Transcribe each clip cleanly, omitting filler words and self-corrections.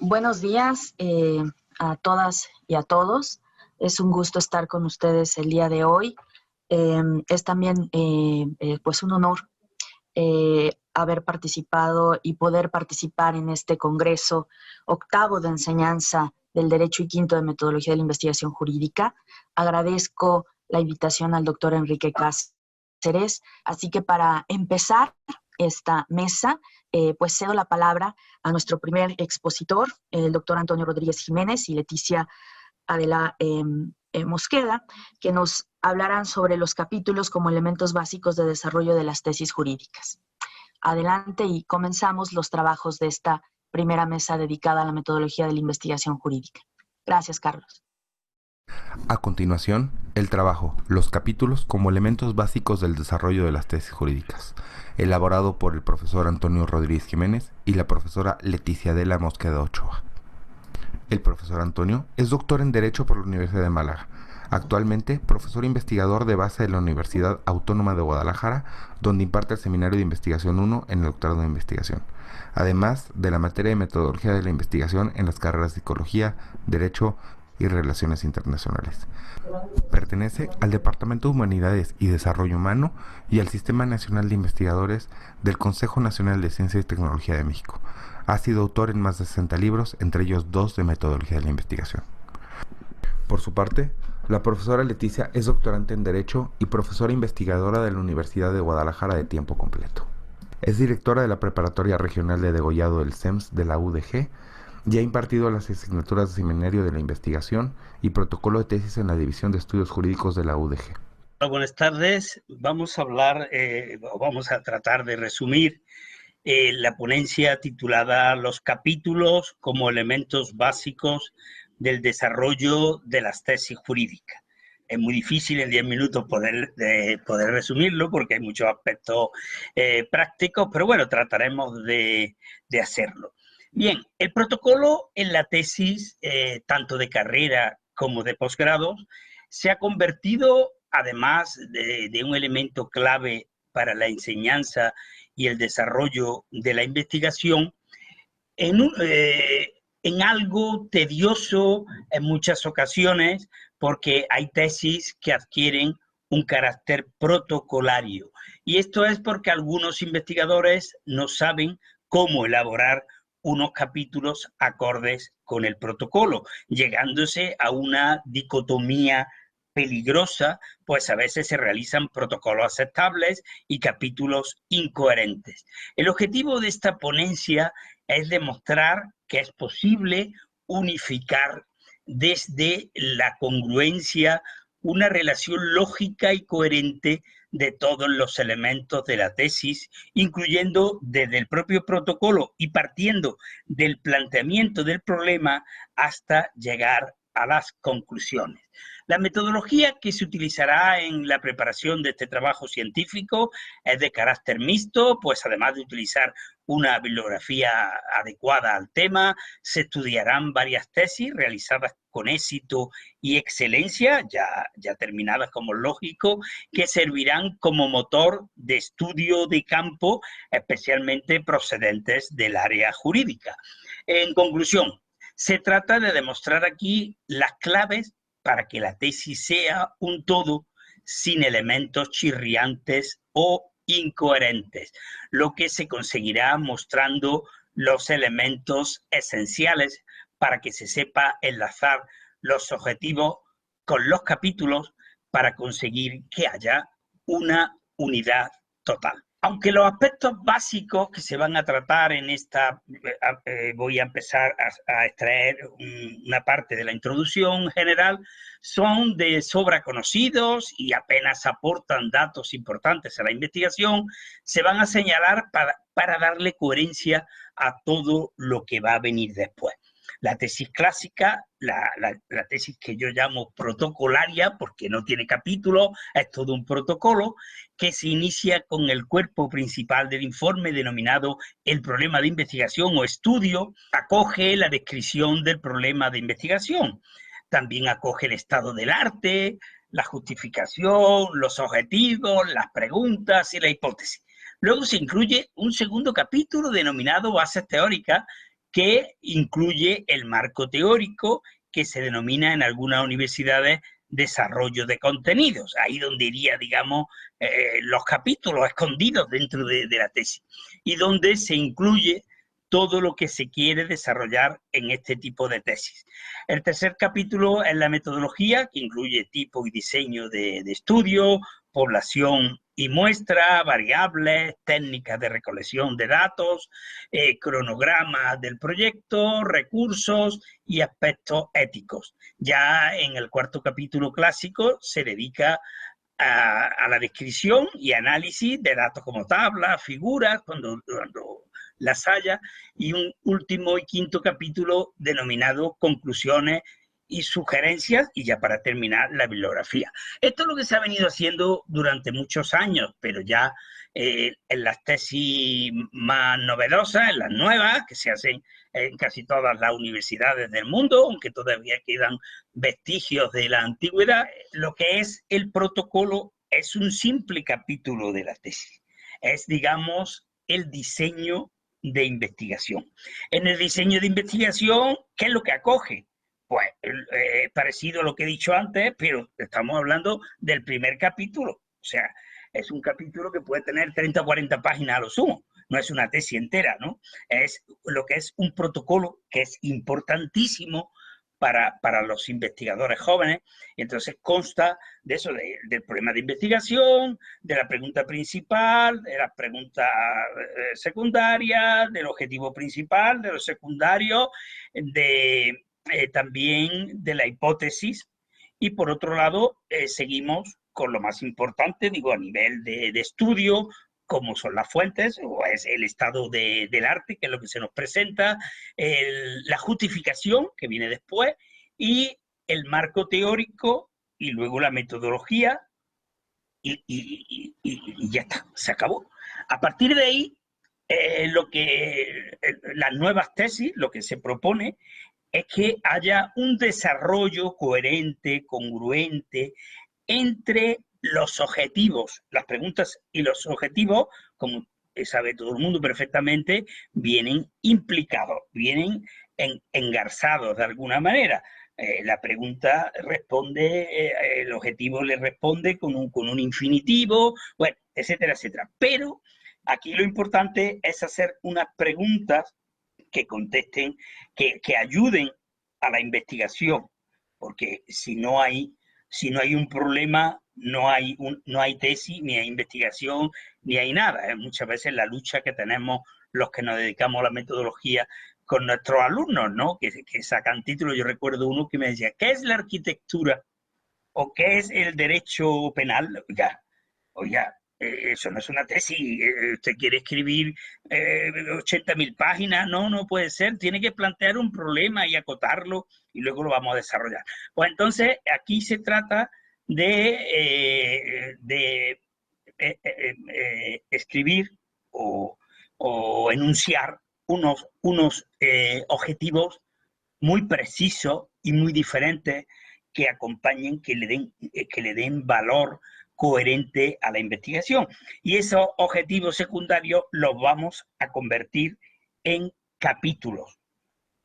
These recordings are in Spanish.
Buenos días a todas y a todos. Es un gusto estar con ustedes el día de hoy. Es también pues un honor haber participado y poder participar en este Congreso octavo de enseñanza del Derecho y quinto de Metodología de la Investigación Jurídica. Agradezco la invitación al doctor Enrique Cáceres. Así que para empezar esta mesa, pues cedo la palabra a nuestro primer expositor, el doctor Antonio Rodríguez Jiménez y Leticia Adela Mosqueda, que nos hablarán sobre los capítulos como elementos básicos de desarrollo de las tesis jurídicas. Adelante y comenzamos los trabajos de esta primera mesa dedicada a la metodología de la investigación jurídica. Gracias, Carlos. A continuación, el trabajo, los capítulos como elementos básicos del desarrollo de las tesis jurídicas, elaborado por el profesor Antonio Rodríguez Jiménez y la profesora Leticia Adela Mosqueda Ochoa. El profesor Antonio es doctor en Derecho por la Universidad de Málaga, actualmente profesor investigador de base de la Universidad Autónoma de Guadalajara, donde imparte el Seminario de Investigación 1 en el doctorado de investigación, además de la materia de metodología de la investigación en las carreras de Psicología, Derecho y Relaciones Internacionales. Pertenece al Departamento de Humanidades y Desarrollo Humano y al Sistema Nacional de Investigadores del Consejo Nacional de Ciencia y Tecnología de México. Ha sido autor en más de 60 libros, entre ellos 2 de metodología de la investigación. Por su parte, la profesora Leticia es doctorante en Derecho y profesora investigadora de la Universidad de Guadalajara de tiempo completo. Es directora de la Preparatoria Regional de Degollado del CEMS de la UDG y ha impartido las asignaturas de Seminario de la Investigación y Protocolo de Tesis en la División de Estudios Jurídicos de la UDG. Hola, buenas tardes. Vamos a hablar, vamos a tratar de resumir la ponencia titulada Los capítulos como elementos básicos del desarrollo de las tesis jurídicas. Es muy difícil en 10 minutos poder resumirlo porque hay muchos aspectos prácticos, pero bueno, trataremos de hacerlo. Bien, el protocolo en la tesis, tanto de carrera como de posgrado, se ha convertido, además de un elemento clave para la enseñanza y el desarrollo de la investigación, en algo tedioso en muchas ocasiones, porque hay tesis que adquieren un carácter protocolario. Y esto es porque algunos investigadores no saben cómo elaborar unos capítulos acordes con el protocolo, llegándose a una dicotomía peligrosa, pues a veces se realizan protocolos aceptables y capítulos incoherentes. El objetivo de esta ponencia es demostrar que es posible unificar desde la congruencia una relación lógica y coherente de todos los elementos de la tesis, incluyendo desde el propio protocolo y partiendo del planteamiento del problema hasta llegar a las conclusiones. La metodología que se utilizará en la preparación de este trabajo científico es de carácter mixto, pues además de utilizar una bibliografía adecuada al tema, se estudiarán varias tesis realizadas con éxito y excelencia, ya terminadas como lógico, que servirán como motor de estudio de campo, especialmente procedentes del área jurídica. En conclusión, se trata de demostrar aquí las claves para que la tesis sea un todo sin elementos chirriantes o incoherentes, lo que se conseguirá mostrando los elementos esenciales para que se sepa enlazar los objetivos con los capítulos para conseguir que haya una unidad total. Aunque los aspectos básicos que se van a tratar en esta, voy a empezar a extraer una parte de la introducción general, son de sobra conocidos y apenas aportan datos importantes a la investigación, se van a señalar para darle coherencia a todo lo que va a venir después. La tesis clásica, la tesis que yo llamo protocolaria, porque no tiene capítulo, es todo un protocolo, que se inicia con el cuerpo principal del informe denominado el problema de investigación o estudio, acoge la descripción del problema de investigación. También acoge el estado del arte, la justificación, los objetivos, las preguntas y la hipótesis. Luego se incluye un segundo capítulo denominado bases teóricas, que incluye el marco teórico, que se denomina en algunas universidades desarrollo de contenidos, ahí donde iría, digamos, los capítulos escondidos dentro de la tesis, y donde se incluye todo lo que se quiere desarrollar en este tipo de tesis. El tercer capítulo es la metodología, que incluye tipo y diseño de estudio, población y muestra, variables, técnicas de recolección de datos, cronogramas del proyecto, recursos y aspectos éticos. Ya en el cuarto capítulo clásico se dedica a la descripción y análisis de datos como tablas, figuras, cuando las haya, y un último y quinto capítulo denominado conclusiones y sugerencias, y ya para terminar la bibliografía. Esto es lo que se ha venido haciendo durante muchos años, pero ya en las tesis más novedosas, en las nuevas, que se hacen en casi todas las universidades del mundo, aunque todavía quedan vestigios de la antigüedad, lo que es el protocolo es un simple capítulo de la tesis. Es, digamos, el diseño de investigación. En el diseño de investigación, ¿qué es lo que acoge? Pues parecido a lo que he dicho antes, pero estamos hablando del primer capítulo. O sea, es un capítulo que puede tener 30 o 40 páginas a lo sumo. No es una tesis entera, ¿no? Es lo que es un protocolo que es importantísimo para los investigadores jóvenes. Y entonces consta de eso, del problema de investigación, de la pregunta principal, de la pregunta secundaria, del objetivo principal, de los secundarios, también de la hipótesis. Y por otro lado, seguimos con lo más importante, digo, a nivel de estudio, como son las fuentes, o es el estado del arte, que es lo que se nos presenta, la justificación, que viene después, y el marco teórico, y luego la metodología, y ya está, se acabó. A partir de ahí, las nuevas tesis, lo que se propone es que haya un desarrollo coherente, congruente, entre los objetivos, las preguntas y los objetivos, como sabe todo el mundo perfectamente, vienen implicados, vienen engarzados de alguna manera. La pregunta responde, el objetivo le responde con un infinitivo, bueno, etcétera, etcétera. Pero aquí lo importante es hacer unas preguntas que contesten, que ayuden a la investigación, porque si no hay un problema, no hay tesis, ni hay investigación, ni hay nada. Muchas veces la lucha que tenemos los que nos dedicamos a la metodología con nuestros alumnos, ¿no? Que sacan títulos. Yo recuerdo uno que me decía, ¿qué es la arquitectura? ¿O qué es el derecho penal? Oiga, eso no es una tesis. Usted quiere escribir 80.000 páginas, no puede ser. Tiene que plantear un problema y acotarlo y luego lo vamos a desarrollar. Pues entonces aquí se trata de escribir o enunciar unos objetivos muy precisos y muy diferentes que acompañen, que le den valor coherente a la investigación. Y esos objetivos secundarios los vamos a convertir en capítulos.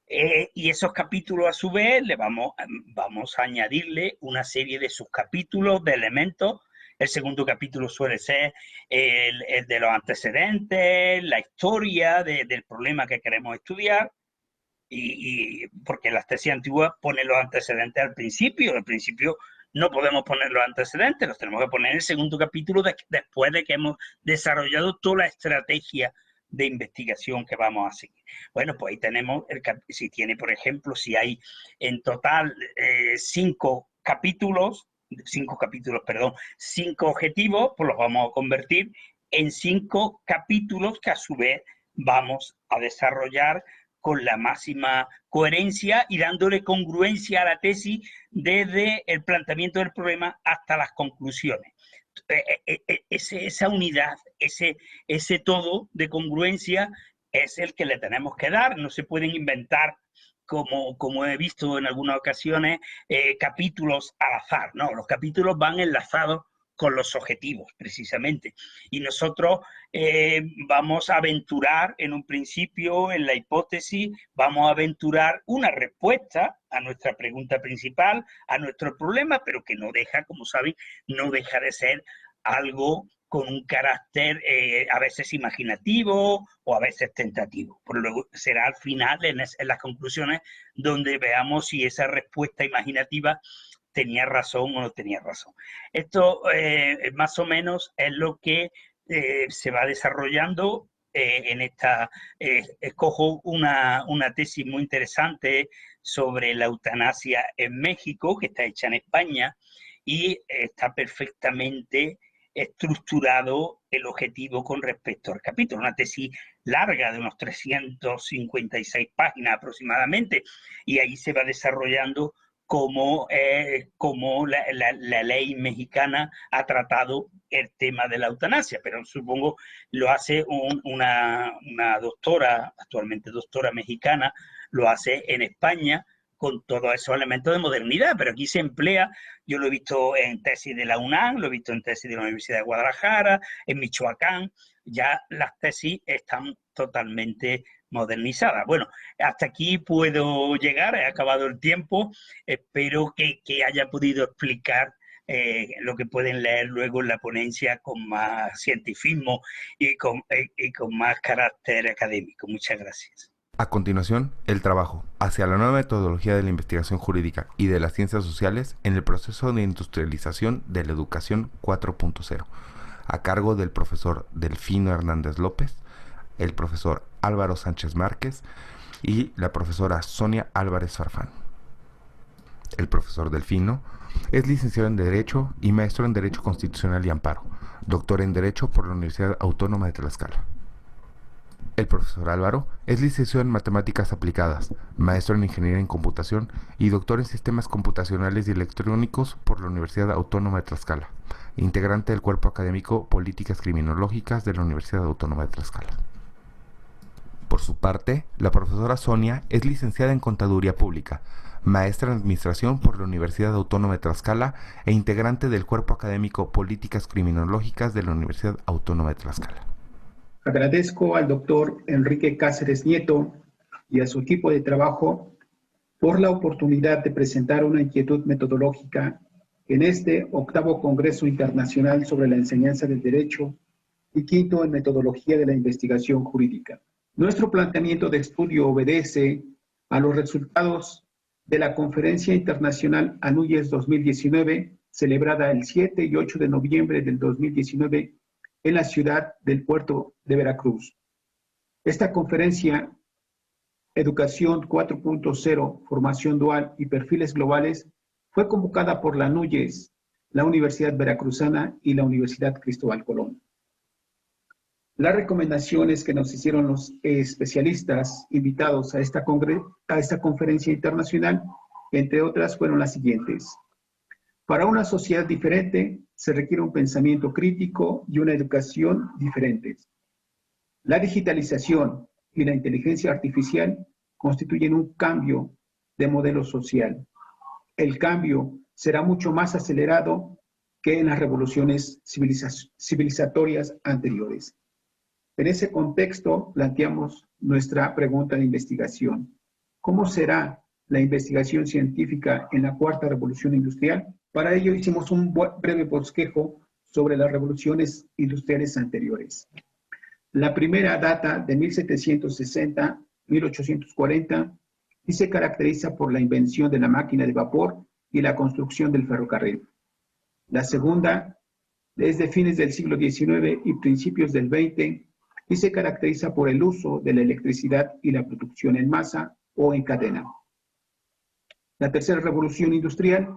Y esos capítulos, a su vez, vamos a añadirle una serie de subcapítulos, de elementos. El segundo capítulo suele ser el de los antecedentes, la historia del problema que queremos estudiar. Porque las tesis antiguas ponen los antecedentes al principio no podemos poner los antecedentes, los tenemos que poner en el segundo capítulo después de que hemos desarrollado toda la estrategia de investigación que vamos a seguir. Bueno, pues ahí tenemos, si tiene, por ejemplo, si hay en total 5 objetivos, pues los vamos a convertir en 5 capítulos que a su vez vamos a desarrollar con la máxima coherencia y dándole congruencia a la tesis desde el planteamiento del problema hasta las conclusiones. Esa unidad, ese todo de congruencia es el que le tenemos que dar. No se pueden inventar, como he visto en algunas ocasiones, capítulos al azar. No, los capítulos van enlazados con los objetivos, precisamente. Y nosotros vamos a aventurar en un principio, en la hipótesis, vamos a aventurar una respuesta a nuestra pregunta principal, a nuestro problema, pero que no deja, como saben, no deja de ser algo con un carácter a veces imaginativo o a veces tentativo. Pero luego será al final, en las conclusiones, donde veamos si esa respuesta imaginativa tenía razón o no tenía razón. Esto más o menos es lo que se va desarrollando en esta. Escojo una tesis muy interesante sobre la eutanasia en México, que está hecha en España, y está perfectamente estructurado el objetivo con respecto al capítulo. Una tesis larga de unos 356 páginas aproximadamente, y ahí se va desarrollando cómo la ley mexicana ha tratado el tema de la eutanasia, pero supongo lo hace una doctora, actualmente doctora mexicana, lo hace en España con todos esos elementos de modernidad, pero aquí se emplea. Yo lo he visto en tesis de la UNAM, lo he visto en tesis de la Universidad de Guadalajara, en Michoacán, ya las tesis están totalmente modernizadas. Bueno, hasta aquí puedo llegar, he acabado el tiempo, espero que haya podido explicar lo que pueden leer luego en la ponencia con más cientifismo y con más carácter académico. Muchas gracias. A continuación, el trabajo hacia la nueva metodología de la investigación jurídica y de las ciencias sociales en el proceso de industrialización de la educación 4.0, a cargo del profesor Delfino Hernández López, el profesor Álvaro Sánchez Márquez y la profesora Sonia Álvarez Farfán. El profesor Delfino es licenciado en Derecho y maestro en Derecho Constitucional y Amparo, doctor en Derecho por la Universidad Autónoma de Tlaxcala. El profesor Álvaro es licenciado en Matemáticas Aplicadas, maestro en Ingeniería en Computación y doctor en Sistemas Computacionales y Electrónicos por la Universidad Autónoma de Tlaxcala, integrante del cuerpo académico Políticas Criminológicas de la Universidad Autónoma de Tlaxcala. Por su parte, la profesora Sonia es licenciada en Contaduría Pública, maestra en Administración por la Universidad Autónoma de Tlaxcala e integrante del cuerpo académico Políticas Criminológicas de la Universidad Autónoma de Tlaxcala. Agradezco al doctor Enrique Cáceres Nieto y a su equipo de trabajo por la oportunidad de presentar una inquietud metodológica en este 8º Congreso Internacional sobre la Enseñanza del Derecho y 5º en Metodología de la Investigación Jurídica. Nuestro planteamiento de estudio obedece a los resultados de la Conferencia Internacional ANUYES 2019, celebrada el 7 y 8 de noviembre del 2019 en la ciudad del puerto de Veracruz. Esta conferencia, Educación 4.0, Formación Dual y Perfiles Globales, fue convocada por la ANUYES, la Universidad Veracruzana y la Universidad Cristóbal Colón. Las recomendaciones que nos hicieron los especialistas invitados a esta conferencia internacional, entre otras, fueron las siguientes. Para una sociedad diferente, se requiere un pensamiento crítico y una educación diferentes. La digitalización y la inteligencia artificial constituyen un cambio de modelo social. El cambio será mucho más acelerado que en las revoluciones civilizatorias anteriores. En ese contexto, planteamos nuestra pregunta de investigación. ¿Cómo será la investigación científica en la 4ª revolución industrial? Para ello hicimos un breve bosquejo sobre las revoluciones industriales anteriores. La primera data de 1760-1840 y se caracteriza por la invención de la máquina de vapor y la construcción del ferrocarril. La segunda, desde fines del siglo XIX y principios del XX, y se caracteriza por el uso de la electricidad y la producción en masa o en cadena. La tercera revolución industrial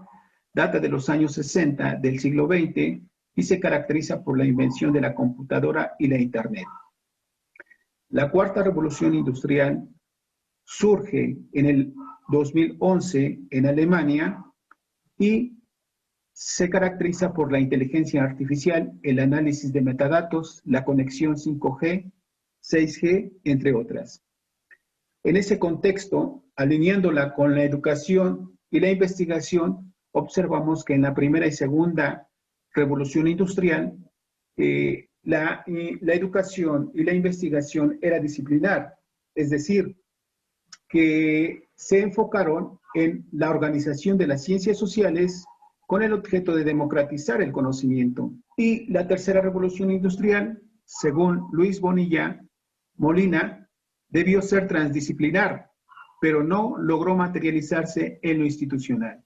data de los años 60 del siglo XX y se caracteriza por la invención de la computadora y la Internet. La 4ª revolución industrial surge en el 2011 en Alemania y se caracteriza por la inteligencia artificial, el análisis de metadatos, la conexión 5G, 6G, entre otras. En ese contexto, alineándola con la educación y la investigación, observamos que en la primera y segunda revolución industrial, la educación y la investigación era disciplinar, es decir, que se enfocaron en la organización de las ciencias sociales con el objeto de democratizar el conocimiento. Y la tercera revolución industrial, según Luis Bonilla Molina, debió ser transdisciplinar, pero no logró materializarse en lo institucional.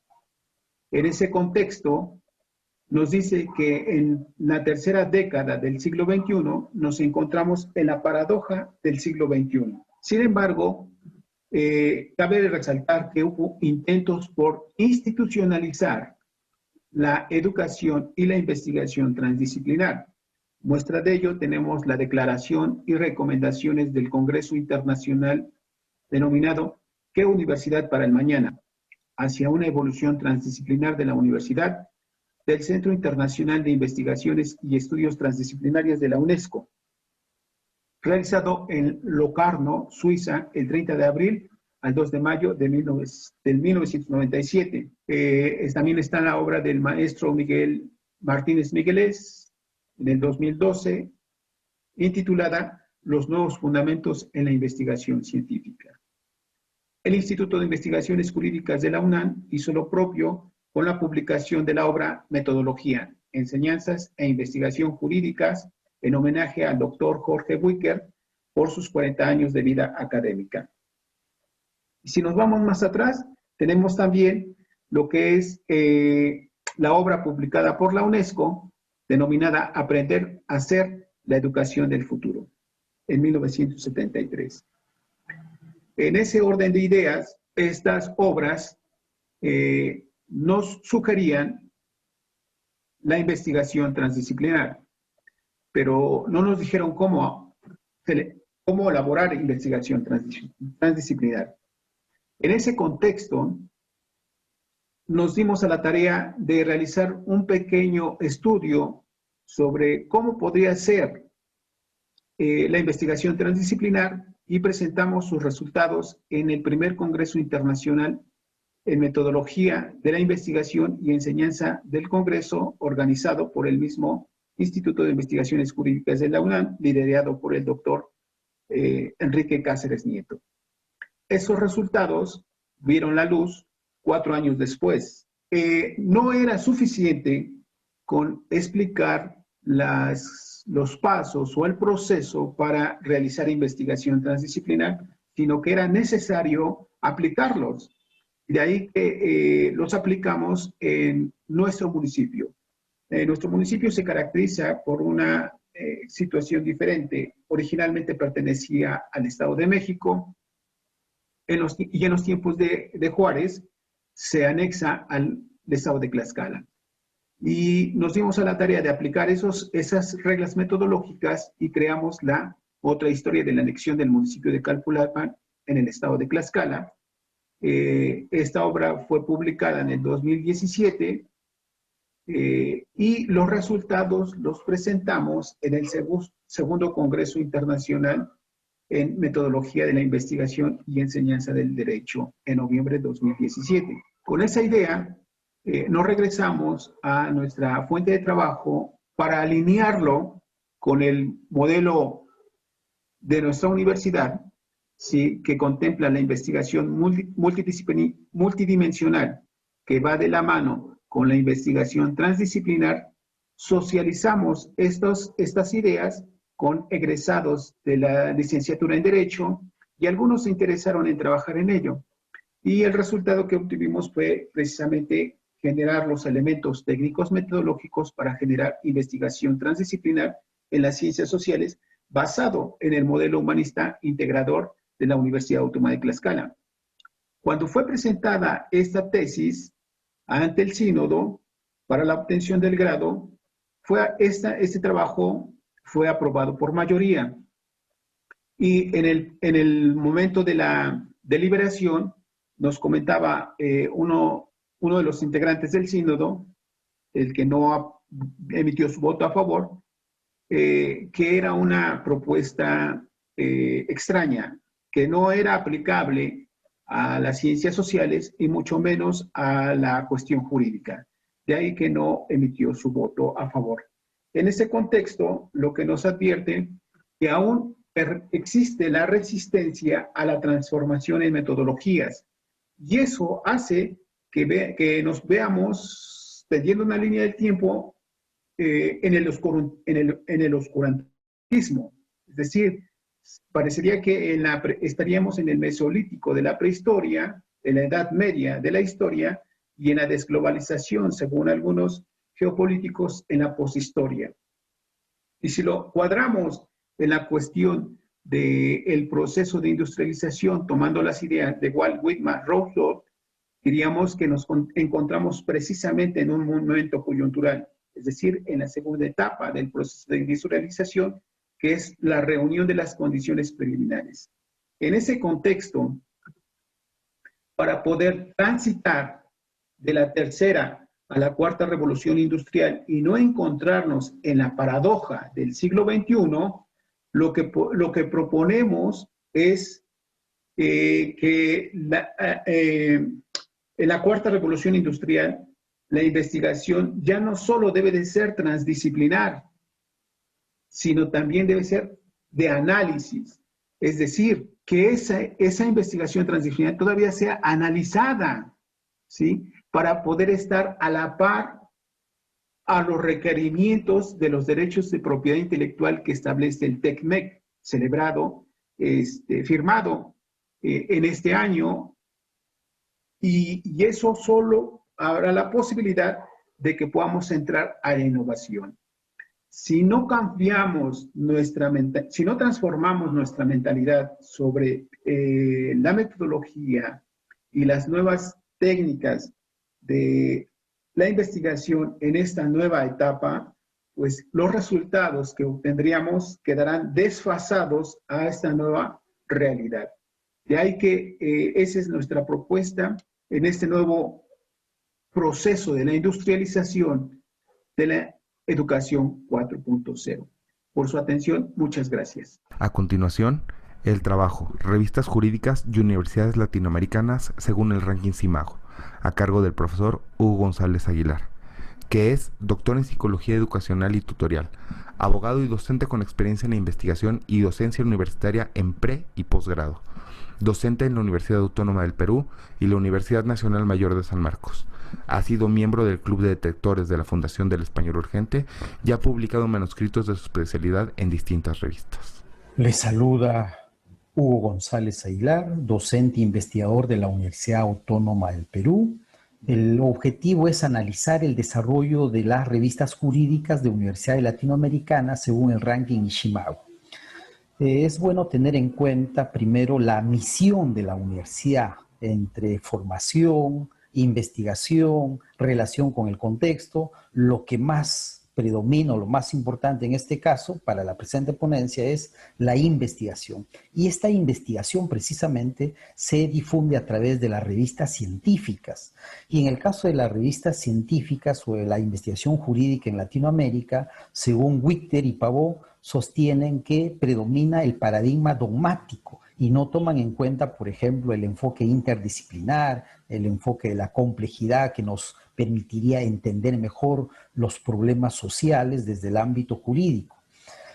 En ese contexto, nos dice que en la tercera década del siglo XXI nos encontramos en la paradoja del siglo XXI. Sin embargo, cabe resaltar que hubo intentos por institucionalizar la educación y la investigación transdisciplinar. Muestra de ello tenemos la declaración y recomendaciones del Congreso Internacional denominado ¿Qué Universidad para el Mañana? Hacia una evolución transdisciplinar de la universidad, del Centro Internacional de Investigaciones y Estudios Transdisciplinarias de la UNESCO, realizado en Locarno, Suiza, el 30 de abril al 2 de mayo del 1997. También está la obra del maestro Miguel Martínez Miguelés, en el 2012, intitulada Los nuevos fundamentos en la investigación científica. El Instituto de Investigaciones Jurídicas de la UNAM hizo lo propio con la publicación de la obra Metodología, Enseñanzas e Investigación Jurídicas, en homenaje al doctor Jorge Buiker por sus 40 años de vida académica. Y si nos vamos más atrás, tenemos también lo que es la obra publicada por la UNESCO, denominada Aprender a hacer la educación del futuro, en 1973. En ese orden de ideas, estas obras nos sugerían la investigación transdisciplinar, pero no nos dijeron cómo elaborar investigación transdisciplinar. En ese contexto, nos dimos a la tarea de realizar un pequeño estudio sobre cómo podría ser la investigación transdisciplinar y presentamos sus resultados en el primer Congreso Internacional en Metodología de la Investigación y Enseñanza del Congreso, organizado por el mismo Instituto de Investigaciones Jurídicas de la UNAM, liderado por el doctor Enrique Cáceres Nieto. Esos resultados vieron la luz 4 años después. No era suficiente con explicar los pasos o el proceso para realizar investigación transdisciplinar, sino que era necesario aplicarlos. De ahí que los aplicamos en nuestro municipio. Nuestro municipio se caracteriza por una situación diferente. Originalmente pertenecía al Estado de México y en los tiempos de Juárez se anexa al Estado de Tlaxcala. Y nos dimos a la tarea de aplicar esas reglas metodológicas y creamos la otra historia de la anexión del municipio de Calpulalpan en el Estado de Tlaxcala. Esta obra fue publicada en el 2017 y los resultados los presentamos en el segundo Congreso Internacional en Metodología de la Investigación y Enseñanza del Derecho en noviembre de 2017. Con esa idea, nos regresamos a nuestra fuente de trabajo para alinearlo con el modelo de nuestra universidad, ¿sí?, que contempla la investigación multidimensional, que va de la mano con la investigación transdisciplinar. Socializamos estas ideas con egresados de la licenciatura en Derecho y algunos se interesaron en trabajar en ello. Y el resultado que obtuvimos fue precisamente generar los elementos técnicos metodológicos para generar investigación transdisciplinar en las ciencias sociales basado en el modelo humanista integrador de la Universidad Autónoma de Tlaxcala. Cuando fue presentada esta tesis ante el sínodo para la obtención del grado, este trabajo fue aprobado por mayoría. Y en el momento de deliberación, nos comentaba uno de los integrantes del sínodo, el que no emitió su voto a favor, que era una propuesta extraña, que no era aplicable a las ciencias sociales y mucho menos a la cuestión jurídica. De ahí que no emitió su voto a favor. En ese contexto, lo que nos advierte que aún existe la resistencia a la transformación en metodologías, y eso hace que nos veamos teniendo una línea del tiempo en el oscurantismo. Es decir, parecería que estaríamos en el mesolítico de la prehistoria, en la Edad Media de la historia, y en la desglobalización, según algunos geopolíticos, en la poshistoria. Y si lo cuadramos en la cuestión del proceso de industrialización, tomando las ideas de Walt Whitman Roosevelt, diríamos que nos encontramos precisamente en un momento coyuntural, es decir, en la segunda etapa del proceso de industrialización, que es la reunión de las condiciones preliminares. En ese contexto, para poder transitar de la tercera a la cuarta revolución industrial y no encontrarnos en la paradoja del siglo XXI, lo que proponemos es que en la cuarta revolución industrial la investigación ya no solo debe de ser transdisciplinar, sino también debe ser de análisis. Es decir, que esa investigación transdisciplinar todavía sea analizada, ¿sí? Para poder estar a la par a los requerimientos de los derechos de propiedad intelectual que establece el TECMEC, celebrado, firmado en este año, y eso solo habrá la posibilidad de que podamos entrar a la innovación. Si no cambiamos si no transformamos nuestra mentalidad sobre la metodología y las nuevas técnicas de la investigación en esta nueva etapa, pues los resultados que obtendríamos quedarán desfasados a esta nueva realidad. De ahí que esa es nuestra propuesta en este nuevo proceso de la industrialización de la educación 4.0. Por su atención, muchas gracias. A continuación, el trabajo, revistas jurídicas y universidades latinoamericanas según el ranking CIMAGO, a cargo del profesor Hugo González Aguilar, que es doctor en Psicología Educacional y Tutorial, abogado y docente con experiencia en investigación y docencia universitaria en pre- y posgrado, docente en la Universidad Autónoma del Perú y la Universidad Nacional Mayor de San Marcos. Ha sido miembro del Club de Detectores de la Fundación del Español Urgente y ha publicado manuscritos de su especialidad en distintas revistas. Les saluda Hugo González Aguilar, docente e investigador de la Universidad Autónoma del Perú. El objetivo es analizar el desarrollo de las revistas jurídicas de universidades latinoamericanas según el ranking Ishimago. Es bueno tener en cuenta primero la misión de la universidad entre formación, investigación, relación con el contexto. Lo que más predomina, lo más importante en este caso para la presente ponencia es la investigación. Y esta investigación precisamente se difunde a través de las revistas científicas. Y en el caso de las revistas científicas o de la investigación jurídica en Latinoamérica, según Whitter y Pavón, sostienen que predomina el paradigma dogmático y no toman en cuenta, por ejemplo, el enfoque interdisciplinar, el enfoque de la complejidad que nos permitiría entender mejor los problemas sociales desde el ámbito jurídico.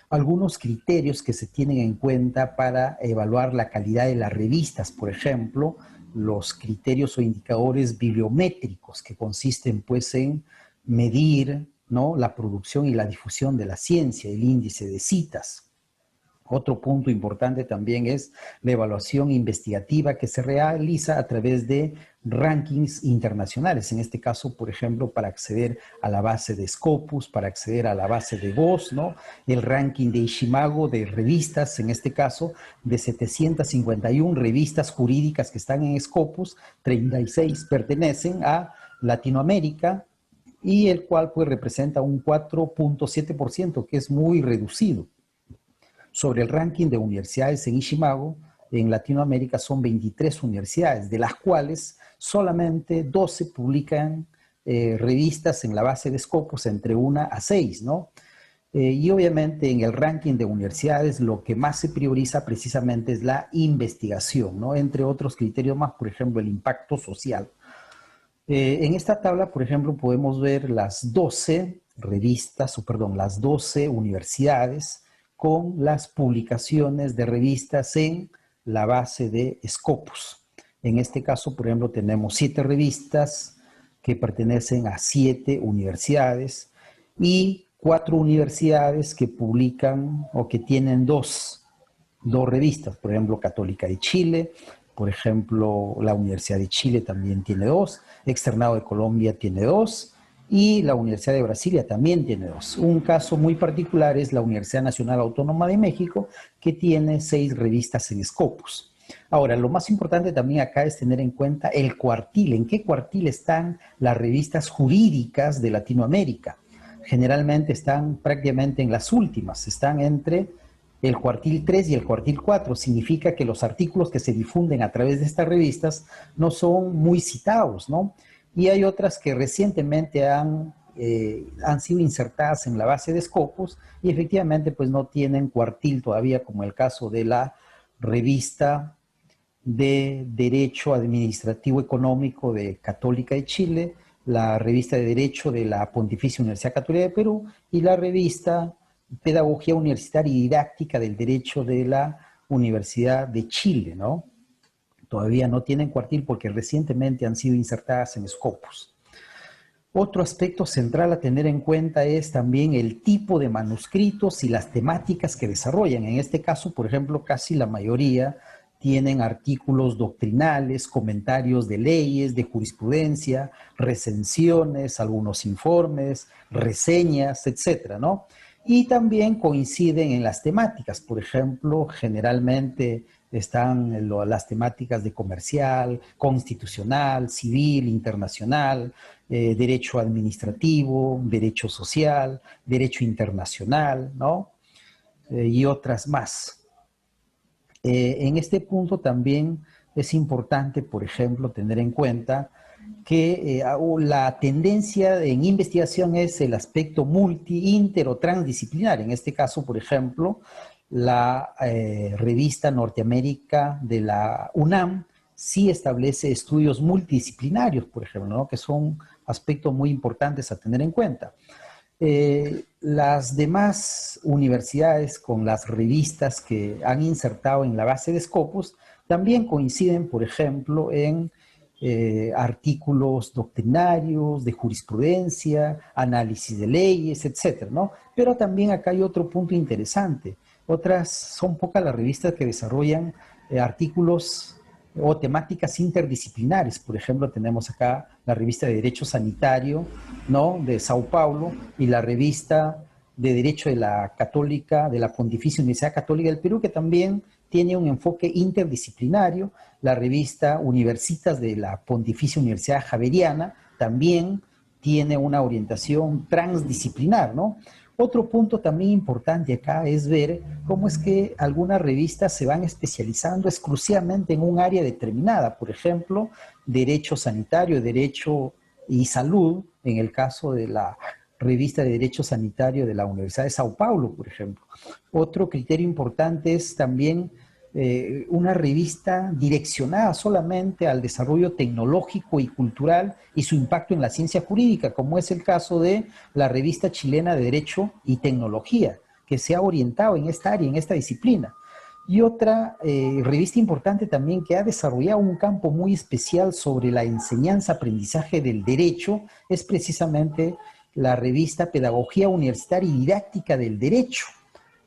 Algunos criterios que se tienen en cuenta para evaluar la calidad de las revistas, por ejemplo, los criterios o indicadores bibliométricos que consisten pues en medir, ¿no?, la producción y la difusión de la ciencia, el índice de citas. Otro punto importante también es la evaluación investigativa que se realiza a través de rankings internacionales. En este caso, por ejemplo, para acceder a la base de Scopus, para acceder a la base de Voz, ¿no? El ranking de Ishimago de revistas, en este caso, de 751 revistas jurídicas que están en Scopus, 36 pertenecen a Latinoamérica, y el cual pues representa un 4.7%, que es muy reducido. Sobre el ranking de universidades en Ishimago, en Latinoamérica son 23 universidades, de las cuales solamente 12 publican revistas en la base de Scopus, entre 1 a 6, ¿no? Y obviamente en el ranking de universidades lo que más se prioriza precisamente es la investigación, ¿no? Entre otros criterios más, por ejemplo, el impacto social. En esta tabla, por ejemplo, podemos ver las 12 revistas, las 12 universidades con las publicaciones de revistas en la base de Scopus. En este caso, por ejemplo, tenemos 7 revistas que pertenecen a 7 universidades y 4 universidades que publican o que tienen dos revistas, por ejemplo, Católica de Chile, por ejemplo, la Universidad de Chile también tiene 2, Externado de Colombia tiene 2 y la Universidad de Brasilia también tiene 2. Un caso muy particular es la Universidad Nacional Autónoma de México, que tiene 6 revistas en Scopus. Ahora, lo más importante también acá es tener en cuenta el cuartil. ¿En qué cuartil están las revistas jurídicas de Latinoamérica? Generalmente están prácticamente en las últimas, están entre el cuartil 3 y el cuartil 4. Significa que los artículos que se difunden a través de estas revistas no son muy citados, ¿no? Y hay otras que recientemente han sido insertadas en la base de Scopus y efectivamente pues no tienen cuartil todavía, como el caso de la revista de Derecho Administrativo Económico de Católica de Chile, la revista de Derecho de la Pontificia Universidad Católica de Perú y la revista Pedagogía Universitaria y Didáctica del Derecho de la Universidad de Chile, ¿no? Todavía no tienen cuartil porque recientemente han sido insertadas en Scopus. Otro aspecto central a tener en cuenta es también el tipo de manuscritos y las temáticas que desarrollan. En este caso, por ejemplo, casi la mayoría tienen artículos doctrinales, comentarios de leyes, de jurisprudencia, recensiones, algunos informes, reseñas, etcétera, ¿no? Y también coinciden en las temáticas. Por ejemplo, generalmente están las temáticas de comercial, constitucional, civil, internacional, derecho administrativo, derecho social, derecho internacional, ¿no? Y otras más. En este punto también es importante, por ejemplo, tener en cuenta que la tendencia en investigación es el aspecto multi, inter o transdisciplinar. En este caso, por ejemplo, la revista Norteamérica de la UNAM sí establece estudios multidisciplinarios, por ejemplo, ¿no? Que son aspectos muy importantes a tener en cuenta. Las demás universidades con las revistas que han insertado en la base de Scopus también coinciden, por ejemplo, en artículos doctrinarios, de jurisprudencia, análisis de leyes, etcétera, ¿no? Pero también acá hay otro punto interesante. Son pocas las revistas que desarrollan artículos o temáticas interdisciplinares. Por ejemplo, tenemos acá la revista de Derecho Sanitario, ¿no?, de Sao Paulo, y la revista de Derecho de la Católica, de la Pontificia Universidad Católica del Perú, que también tiene un enfoque interdisciplinario. La revista Universitas de la Pontificia Universidad Javeriana también tiene una orientación transdisciplinar, ¿no? Otro punto también importante acá es ver cómo es que algunas revistas se van especializando exclusivamente en un área determinada. Por ejemplo, derecho sanitario, derecho y salud, en el caso de la revista de Derecho Sanitario de la Universidad de Sao Paulo, por ejemplo. Otro criterio importante es también una revista direccionada solamente al desarrollo tecnológico y cultural y su impacto en la ciencia jurídica, como es el caso de la revista chilena de Derecho y Tecnología, que se ha orientado en esta área, en esta disciplina. Y otra revista importante también que ha desarrollado un campo muy especial sobre la enseñanza-aprendizaje del derecho es precisamente la revista Pedagogía Universitaria y Didáctica del Derecho,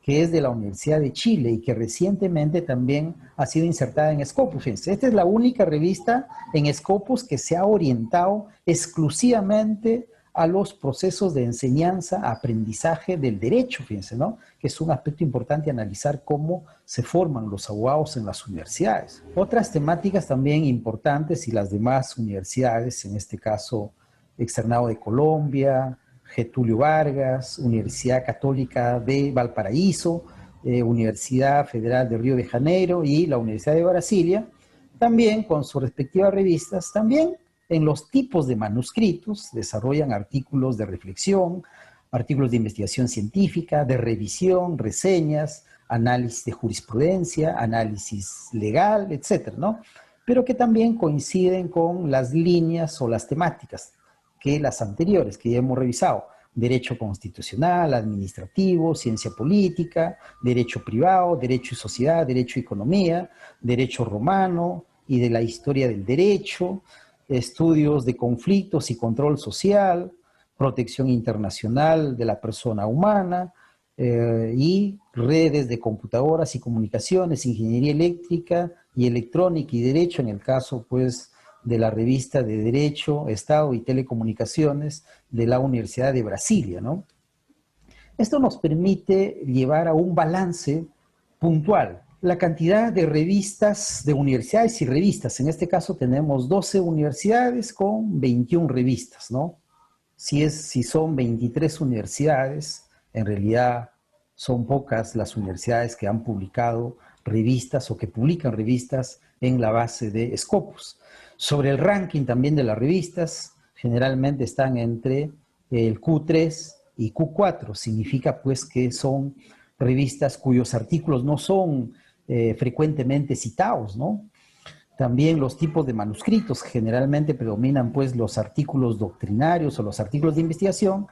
que es de la Universidad de Chile y que recientemente también ha sido insertada en Scopus. Fíjense, esta es la única revista en Scopus que se ha orientado exclusivamente a los procesos de enseñanza, aprendizaje del derecho, fíjense, ¿no? Que es un aspecto importante analizar cómo se forman los abogados en las universidades. Otras temáticas también importantes y las demás universidades, en este caso Externado de Colombia, Getúlio Vargas, Universidad Católica de Valparaíso, Universidad Federal de Río de Janeiro y la Universidad de Brasilia, también con sus respectivas revistas, también en los tipos de manuscritos desarrollan artículos de reflexión, artículos de investigación científica, de revisión, reseñas, análisis de jurisprudencia, análisis legal, etcétera, ¿no? Pero que también coinciden con las líneas o las temáticas que las anteriores, que ya hemos revisado: derecho constitucional, administrativo, ciencia política, derecho privado, derecho y sociedad, derecho y economía, derecho romano y de la historia del derecho, estudios de conflictos y control social, protección internacional de la persona humana, y redes de computadoras y comunicaciones, ingeniería eléctrica y electrónica y derecho, en el caso pues de la revista de Derecho, Estado y Telecomunicaciones de la Universidad de Brasilia, ¿no? Esto nos permite llevar a un balance puntual. La cantidad de revistas, de universidades y revistas, en este caso tenemos 12 universidades con 21 revistas, ¿no? Si son 23 universidades, en realidad son pocas las universidades que han publicado revistas o que publican revistas en la base de Scopus. Sobre el ranking también de las revistas, generalmente están entre el Q3 y Q4. Significa pues que son revistas cuyos artículos no son frecuentemente citados, ¿no? También los tipos de manuscritos, generalmente predominan pues los artículos doctrinarios o los artículos de investigación,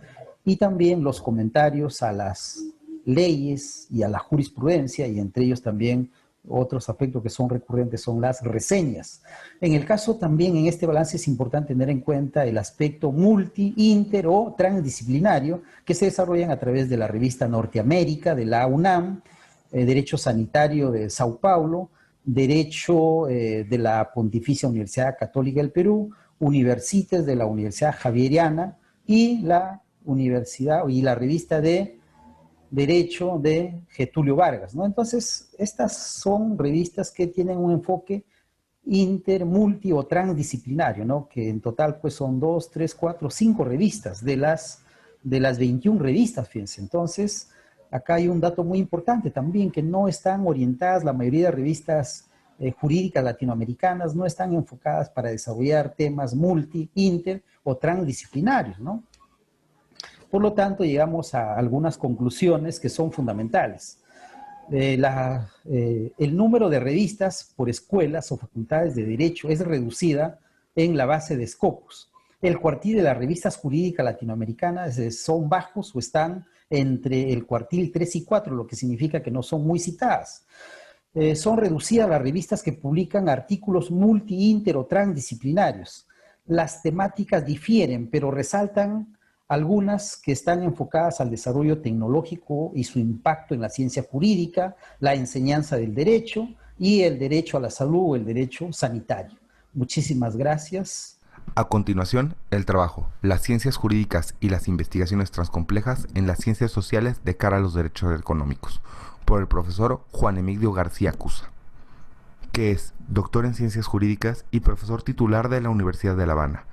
y también los comentarios a las leyes y a la jurisprudencia, y entre ellos también otros aspectos que son recurrentes son las reseñas. En el caso también, en este balance es importante tener en cuenta el aspecto multi, inter o transdisciplinario que se desarrollan a través de la revista Norteamérica de la UNAM, Derecho Sanitario de Sao Paulo, Derecho de la Pontificia Universidad Católica del Perú, Universitas de la Universidad Javeriana y la Universidad y la revista de Derecho de Getulio Vargas, ¿no? Entonces, estas son revistas que tienen un enfoque inter, multi o transdisciplinario, ¿no? Que en total pues son 2, 3, 4, 5 revistas de las 21 revistas, fíjense. Entonces, acá hay un dato muy importante también, que no están orientadas, la mayoría de revistas jurídicas latinoamericanas no están enfocadas para desarrollar temas multi, inter o transdisciplinarios, ¿no? Por lo tanto, llegamos a algunas conclusiones que son fundamentales. El número de revistas por escuelas o facultades de derecho es reducida en la base de Scopus. El cuartil de las revistas jurídicas latinoamericanas son bajos o están entre el cuartil 3 y 4, lo que significa que no son muy citadas. Son reducidas las revistas que publican artículos multi, inter o transdisciplinarios. Las temáticas difieren, pero resaltan algunas que están enfocadas al desarrollo tecnológico y su impacto en la ciencia jurídica, la enseñanza del derecho y el derecho a la salud o el derecho sanitario. Muchísimas gracias. A continuación, el trabajo, las ciencias jurídicas y las investigaciones transcomplejas en las ciencias sociales de cara a los derechos económicos, por el profesor Juan Emilio García Cusa, que es doctor en ciencias jurídicas y profesor titular de la Universidad de La Habana,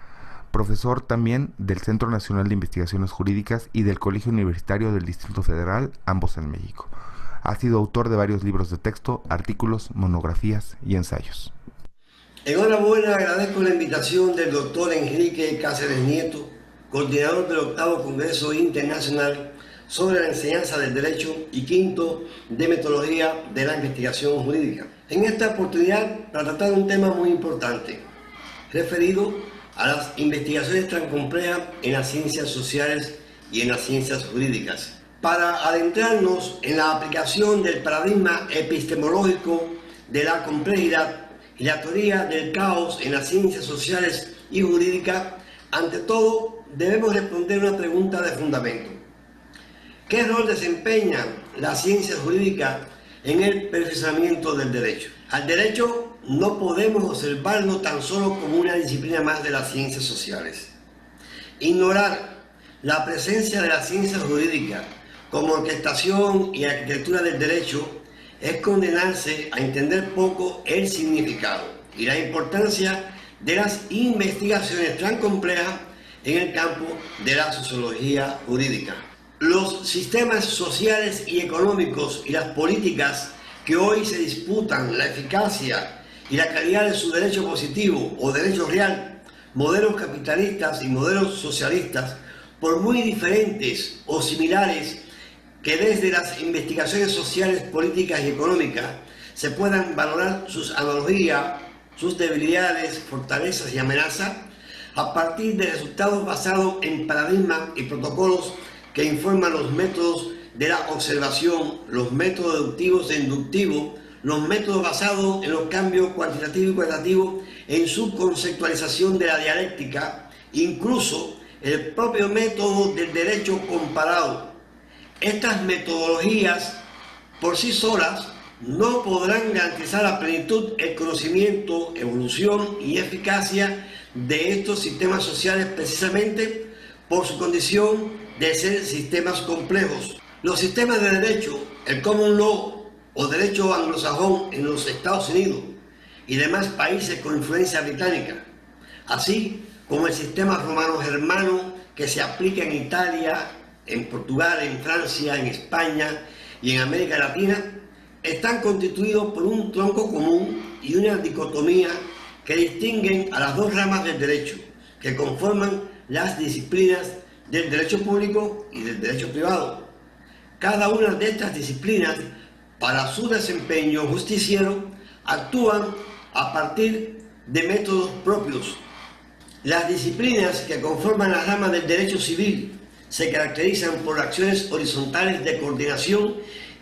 profesor también del Centro Nacional de Investigaciones Jurídicas y del Colegio Universitario del Distrito Federal, ambos en México. Ha sido autor de varios libros de texto, artículos, monografías y ensayos. Enhorabuena, agradezco la invitación del doctor Enrique Cáceres Nieto, coordinador del 8º Congreso Internacional sobre la Enseñanza del Derecho y 5º de Metodología de la Investigación Jurídica. En esta oportunidad, para tratar un tema muy importante, referido a las investigaciones tan complejas en las ciencias sociales y en las ciencias jurídicas. Para adentrarnos en la aplicación del paradigma epistemológico de la complejidad y la teoría del caos en las ciencias sociales y jurídicas, ante todo debemos responder una pregunta de fundamento. ¿Qué rol desempeña la ciencia jurídica en el perfeccionamiento del derecho? Al derecho no podemos observarlo tan solo como una disciplina más de las ciencias sociales. Ignorar la presencia de la ciencia jurídica como orquestación y arquitectura del derecho es condenarse a entender poco el significado y la importancia de las investigaciones tan complejas en el campo de la sociología jurídica. Los sistemas sociales y económicos y las políticas que hoy se disputan la eficacia y la calidad de su derecho positivo o derecho real, modelos capitalistas y modelos socialistas, por muy diferentes o similares que desde las investigaciones sociales, políticas y económicas se puedan valorar sus analogías, sus debilidades, fortalezas y amenazas, a partir de resultados basados en paradigmas y protocolos que informan los métodos de la observación, los métodos deductivos e inductivos, los métodos basados en los cambios cuantitativos y cualitativos, en su conceptualización de la dialéctica, incluso el propio método del derecho comparado. Estas metodologías por sí solas no podrán garantizar a plenitud el conocimiento, evolución y eficacia de estos sistemas sociales, precisamente por su condición de ser sistemas complejos. Los sistemas de derecho, el common law o derecho anglosajón en los Estados Unidos y demás países con influencia británica, así como el sistema romano-germano que se aplica en Italia, en Portugal, en Francia, en España y en América Latina, están constituidos por un tronco común y una dicotomía que distinguen a las dos ramas del derecho, que conforman las disciplinas del derecho público y del derecho privado. Cada una de estas disciplinas, para su desempeño justiciero, actúan a partir de métodos propios. Las disciplinas que conforman la rama del derecho civil se caracterizan por acciones horizontales de coordinación,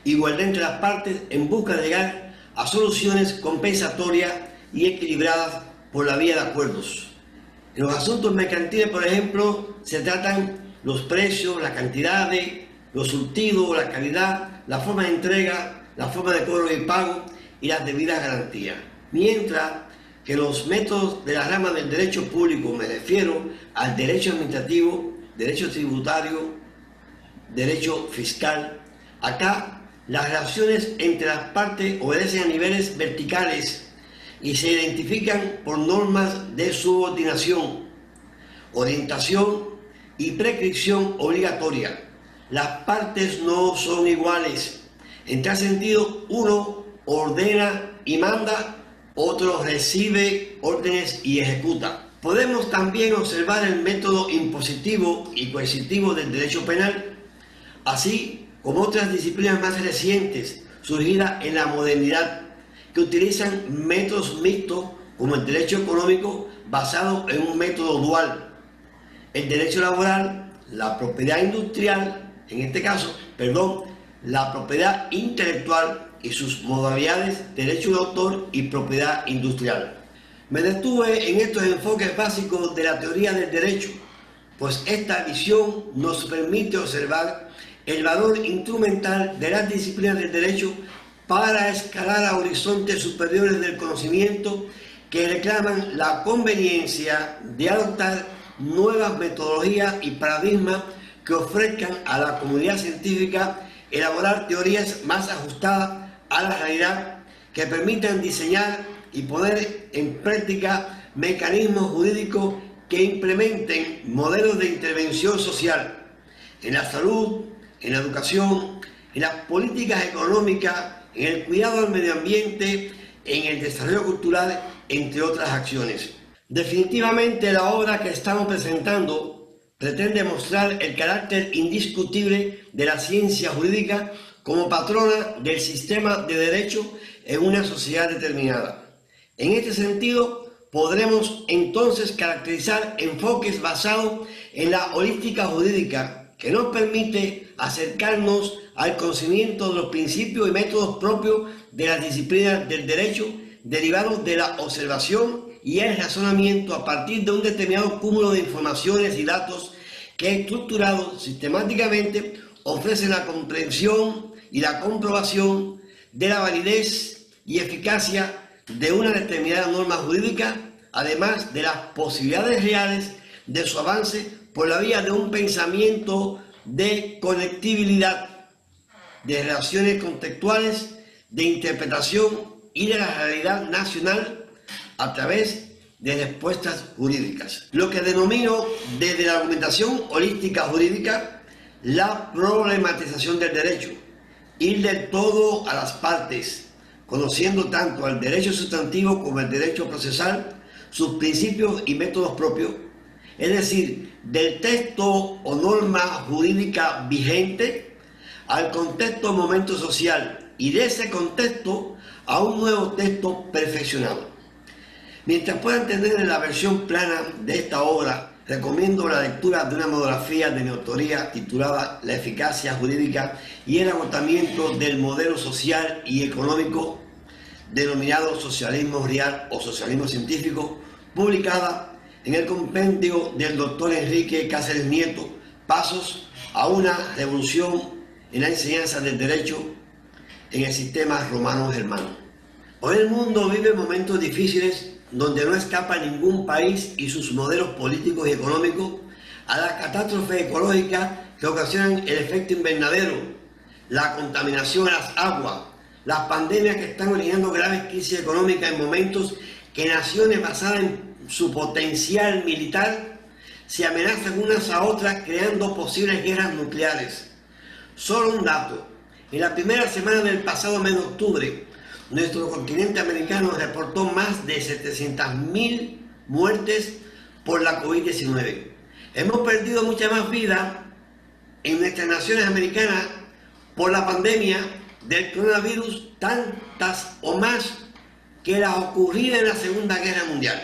igualdad entre las partes en busca de llegar a soluciones compensatorias y equilibradas por la vía de acuerdos. En los asuntos mercantiles, por ejemplo, se tratan los precios, las cantidades, los surtidos, la calidad, la forma de entrega, la forma de cobro y pago y las debidas garantías. Mientras que los métodos de la rama del derecho público, me refiero al derecho administrativo, derecho tributario, derecho fiscal, acá las relaciones entre las partes obedecen a niveles verticales y se identifican por normas de subordinación, orientación y prescripción obligatoria. Las partes no son iguales. En tal sentido, uno ordena y manda, otro recibe órdenes y ejecuta. Podemos también observar el método impositivo y coercitivo del derecho penal, así como otras disciplinas más recientes surgidas en la modernidad, que utilizan métodos mixtos como el derecho económico basado en un método dual, el derecho laboral, la propiedad industrial, en este caso, la propiedad intelectual y sus modalidades, derecho de autor y propiedad industrial. Me detuve en estos enfoques básicos de la teoría del derecho, pues esta visión nos permite observar el valor instrumental de las disciplinas del derecho para escalar a horizontes superiores del conocimiento que reclaman la conveniencia de adoptar nuevas metodologías y paradigmas que ofrezcan a la comunidad científica elaborar teorías más ajustadas a la realidad, que permitan diseñar y poner en práctica mecanismos jurídicos que implementen modelos de intervención social en la salud, en la educación, en las políticas económicas, en el cuidado al medio ambiente, en el desarrollo cultural, entre otras acciones. Definitivamente la obra que estamos presentando pretende mostrar el carácter indiscutible de la ciencia jurídica como patrona del sistema de derecho en una sociedad determinada. En este sentido, podremos entonces caracterizar enfoques basados en la holística jurídica, que nos permite acercarnos al conocimiento de los principios y métodos propios de las disciplinas del derecho, derivados de la observación y el razonamiento a partir de un determinado cúmulo de informaciones y datos que, estructurados sistemáticamente, ofrecen la comprensión y la comprobación de la validez y eficacia de una determinada norma jurídica, además de las posibilidades reales de su avance por la vía de un pensamiento de conectibilidad, de relaciones contextuales, de interpretación y de la realidad nacional a través de respuestas jurídicas. Lo que denomino desde la argumentación holística jurídica la problematización del derecho, ir del todo a las partes, conociendo tanto el derecho sustantivo como el derecho procesal, sus principios y métodos propios, es decir, del texto o norma jurídica vigente al contexto o momento social y de ese contexto a un nuevo texto perfeccionado. Mientras puedan tener en la versión plana de esta obra, recomiendo la lectura de una monografía de mi autoría titulada La eficacia jurídica y el agotamiento del modelo social y económico denominado socialismo real o socialismo científico, publicada en el compendio del doctor Enrique Cáceres Nieto, Pasos a una revolución en la enseñanza del derecho en el sistema romano-germano. Hoy el mundo vive momentos difíciles donde no escapa ningún país y sus modelos políticos y económicos a la catástrofe ecológica que ocasionan el efecto invernadero, la contaminación a las aguas, las pandemias que están originando graves crisis económicas en momentos que naciones basadas en su potencial militar se amenazan unas a otras creando posibles guerras nucleares. Solo un dato: en la primera semana del pasado mes de octubre, nuestro continente americano reportó más de 700.000 muertes por la COVID-19. Hemos perdido mucha más vida en nuestras naciones americanas por la pandemia del coronavirus, tantas o más que las ocurridas en la Segunda Guerra Mundial.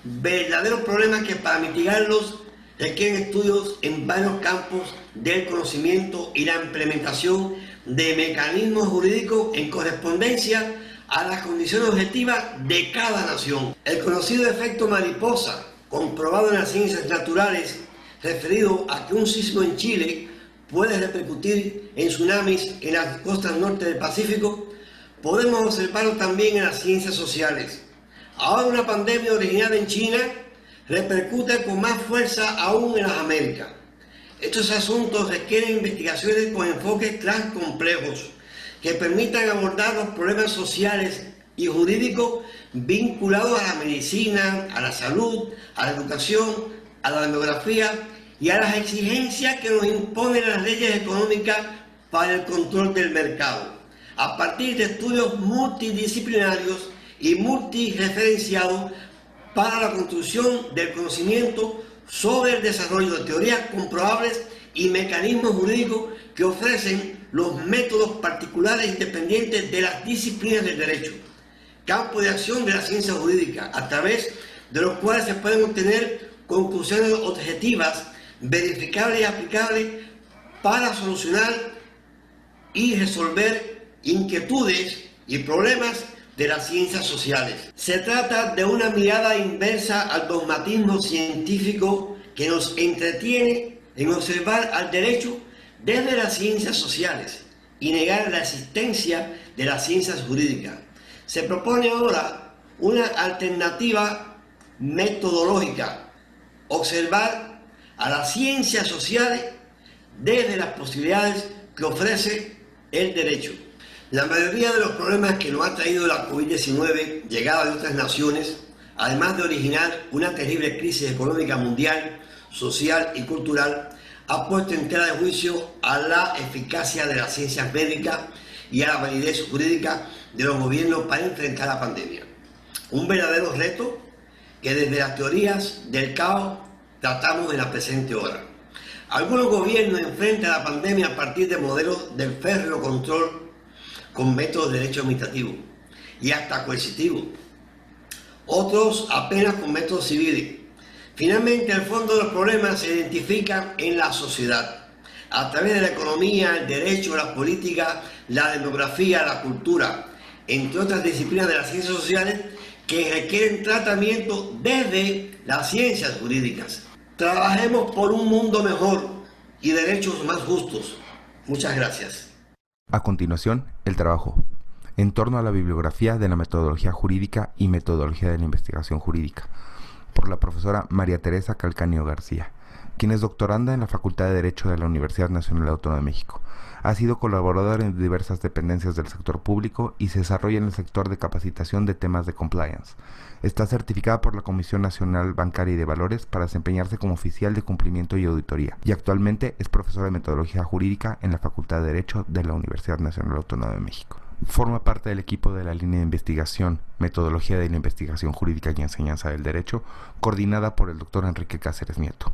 Verdaderos problemas que para mitigarlos requieren estudios en varios campos del conocimiento y la implementación de mecanismos jurídicos en correspondencia a las condiciones objetivas de cada nación. El conocido efecto mariposa, comprobado en las ciencias naturales, referido a que un sismo en Chile puede repercutir en tsunamis en las costas norte del Pacífico, podemos observarlo también en las ciencias sociales. Ahora una pandemia originada en China repercute con más fuerza aún en las Américas. Estos asuntos requieren investigaciones con enfoques tan complejos que permitan abordar los problemas sociales y jurídicos vinculados a la medicina, a la salud, a la educación, a la demografía y a las exigencias que nos imponen las leyes económicas para el control del mercado, a partir de estudios multidisciplinarios y multireferenciados para la construcción del conocimiento sobre el desarrollo de teorías comprobables y mecanismos jurídicos que ofrecen los métodos particulares independientes de las disciplinas del derecho, campo de acción de la ciencia jurídica, a través de los cuales se pueden obtener conclusiones objetivas, verificables y aplicables para solucionar y resolver inquietudes y problemas de las ciencias sociales. Se trata de una mirada inversa al dogmatismo científico que nos entretiene en observar al derecho desde las ciencias sociales y negar la existencia de las ciencias jurídicas. Se propone ahora una alternativa metodológica: observar a las ciencias sociales desde las posibilidades que ofrece el derecho. La mayoría de los problemas que nos ha traído la COVID-19, llegada de otras naciones, además de originar una terrible crisis económica mundial, social y cultural, ha puesto en tela de juicio a la eficacia de las ciencias médicas y a la validez jurídica de los gobiernos para enfrentar la pandemia. Un verdadero reto que desde las teorías del caos tratamos en la presente hora. Algunos gobiernos enfrentan la pandemia a partir de modelos del férreo control con métodos de derecho administrativo y hasta coercitivo. Otros apenas con métodos civiles. Finalmente, el fondo de los problemas se identifica en la sociedad, a través de la economía, el derecho, la política, la demografía, la cultura, entre otras disciplinas de las ciencias sociales que requieren tratamiento desde las ciencias jurídicas. Trabajemos por un mundo mejor y derechos más justos. Muchas gracias. A continuación, el trabajo en torno a la bibliografía de la metodología jurídica y metodología de la investigación jurídica, por la profesora María Teresa Calcaño García, quien es doctoranda en la Facultad de Derecho de la Universidad Nacional Autónoma de México. Ha sido colaboradora en diversas dependencias del sector público y se desarrolla en el sector de capacitación de temas de compliance. Está certificada por la Comisión Nacional Bancaria y de Valores para desempeñarse como oficial de cumplimiento y auditoría, y actualmente es profesora de metodología jurídica en la Facultad de Derecho de la Universidad Nacional Autónoma de México. Forma parte del equipo de la línea de investigación, Metodología de la Investigación Jurídica y Enseñanza del Derecho, coordinada por el doctor Enrique Cáceres Nieto.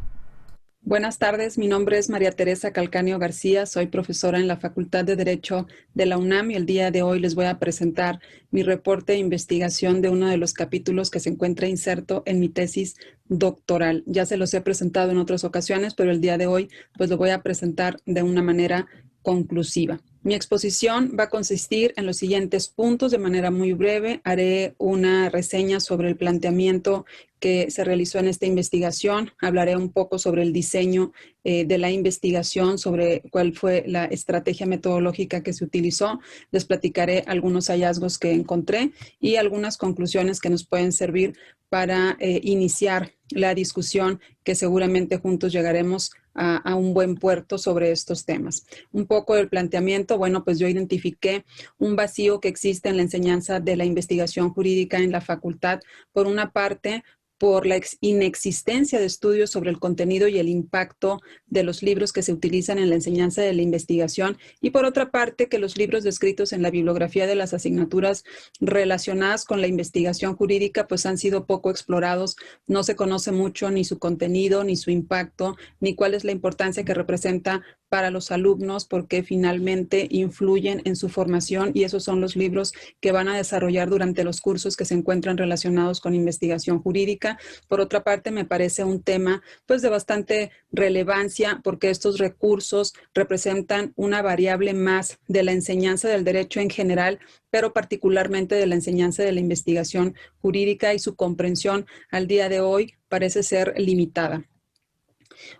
Buenas tardes, mi nombre es María Teresa Calcaño García, soy profesora en la Facultad de Derecho de la UNAM y el día de hoy les voy a presentar mi reporte de investigación de uno de los capítulos que se encuentra inserto en mi tesis doctoral. Ya se los he presentado en otras ocasiones, pero el día de hoy pues lo voy a presentar de una manera conclusiva. Mi exposición va a consistir en los siguientes puntos de manera muy breve. Haré una reseña sobre el planteamiento que se realizó en esta investigación. Hablaré un poco sobre el diseño de la investigación, sobre cuál fue la estrategia metodológica que se utilizó. Les platicaré algunos hallazgos que encontré y algunas conclusiones que nos pueden servir para iniciar la discusión que seguramente juntos llegaremos a un buen puerto sobre estos temas. Un poco del planteamiento, bueno, pues yo identifiqué un vacío que existe en la enseñanza de la investigación jurídica en la facultad, por una parte, por la inexistencia de estudios sobre el contenido y el impacto de los libros que se utilizan en la enseñanza de la investigación, y por otra parte, que los libros descritos en la bibliografía de las asignaturas relacionadas con la investigación jurídica pues han sido poco explorados. No se conoce mucho ni su contenido, ni su impacto, ni cuál es la importancia que representa para los alumnos, porque finalmente influyen en su formación, y esos son los libros que van a desarrollar durante los cursos que se encuentran relacionados con investigación jurídica. Por otra parte, me parece un tema pues de bastante relevancia, porque estos recursos representan una variable más de la enseñanza del derecho en general, pero particularmente de la enseñanza de la investigación jurídica, y su comprensión al día de hoy parece ser limitada.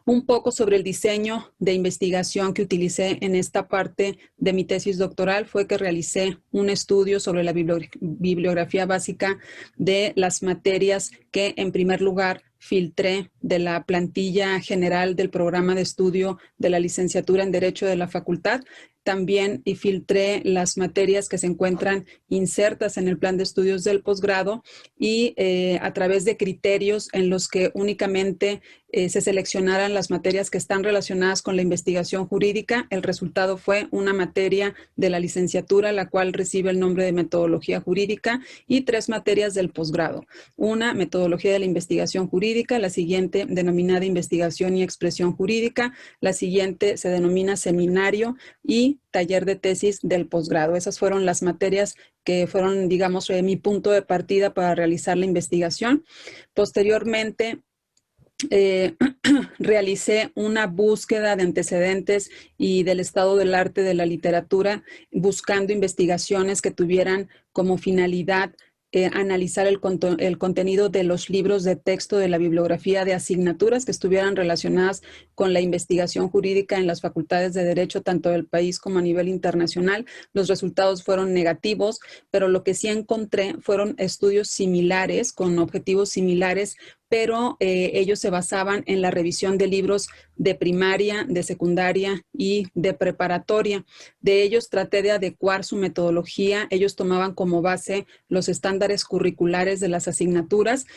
Un poco sobre el diseño de investigación que utilicé en esta parte de mi tesis doctoral fue que realicé un estudio sobre la bibliografía básica de las materias que, en primer lugar, filtré de la plantilla general del programa de estudio de la licenciatura en Derecho de la facultad. También filtré las materias que se encuentran insertas en el plan de estudios del posgrado, y a través de criterios en los que únicamente se seleccionaran las materias que están relacionadas con la investigación jurídica. El resultado fue una materia de la licenciatura, la cual recibe el nombre de metodología jurídica, y 3 materias del posgrado. Una, metodología de la investigación jurídica; la siguiente, denominada investigación y expresión jurídica; la siguiente se denomina seminario y taller de tesis del posgrado. Esas fueron las materias que fueron, digamos, mi punto de partida para realizar la investigación. Posteriormente, realicé una búsqueda de antecedentes y del estado del arte de la literatura, buscando investigaciones que tuvieran como finalidad analizar el contenido de los libros de texto de la bibliografía de asignaturas que estuvieran relacionadas con la investigación jurídica en las facultades de Derecho, tanto del país como a nivel internacional. Los resultados fueron negativos, pero lo que sí encontré fueron estudios similares, con objetivos similares, pero ellos se basaban en la revisión de libros de primaria, de secundaria y de preparatoria. De ellos traté de adecuar su metodología. Ellos tomaban como base los estándares curriculares de las asignaturas.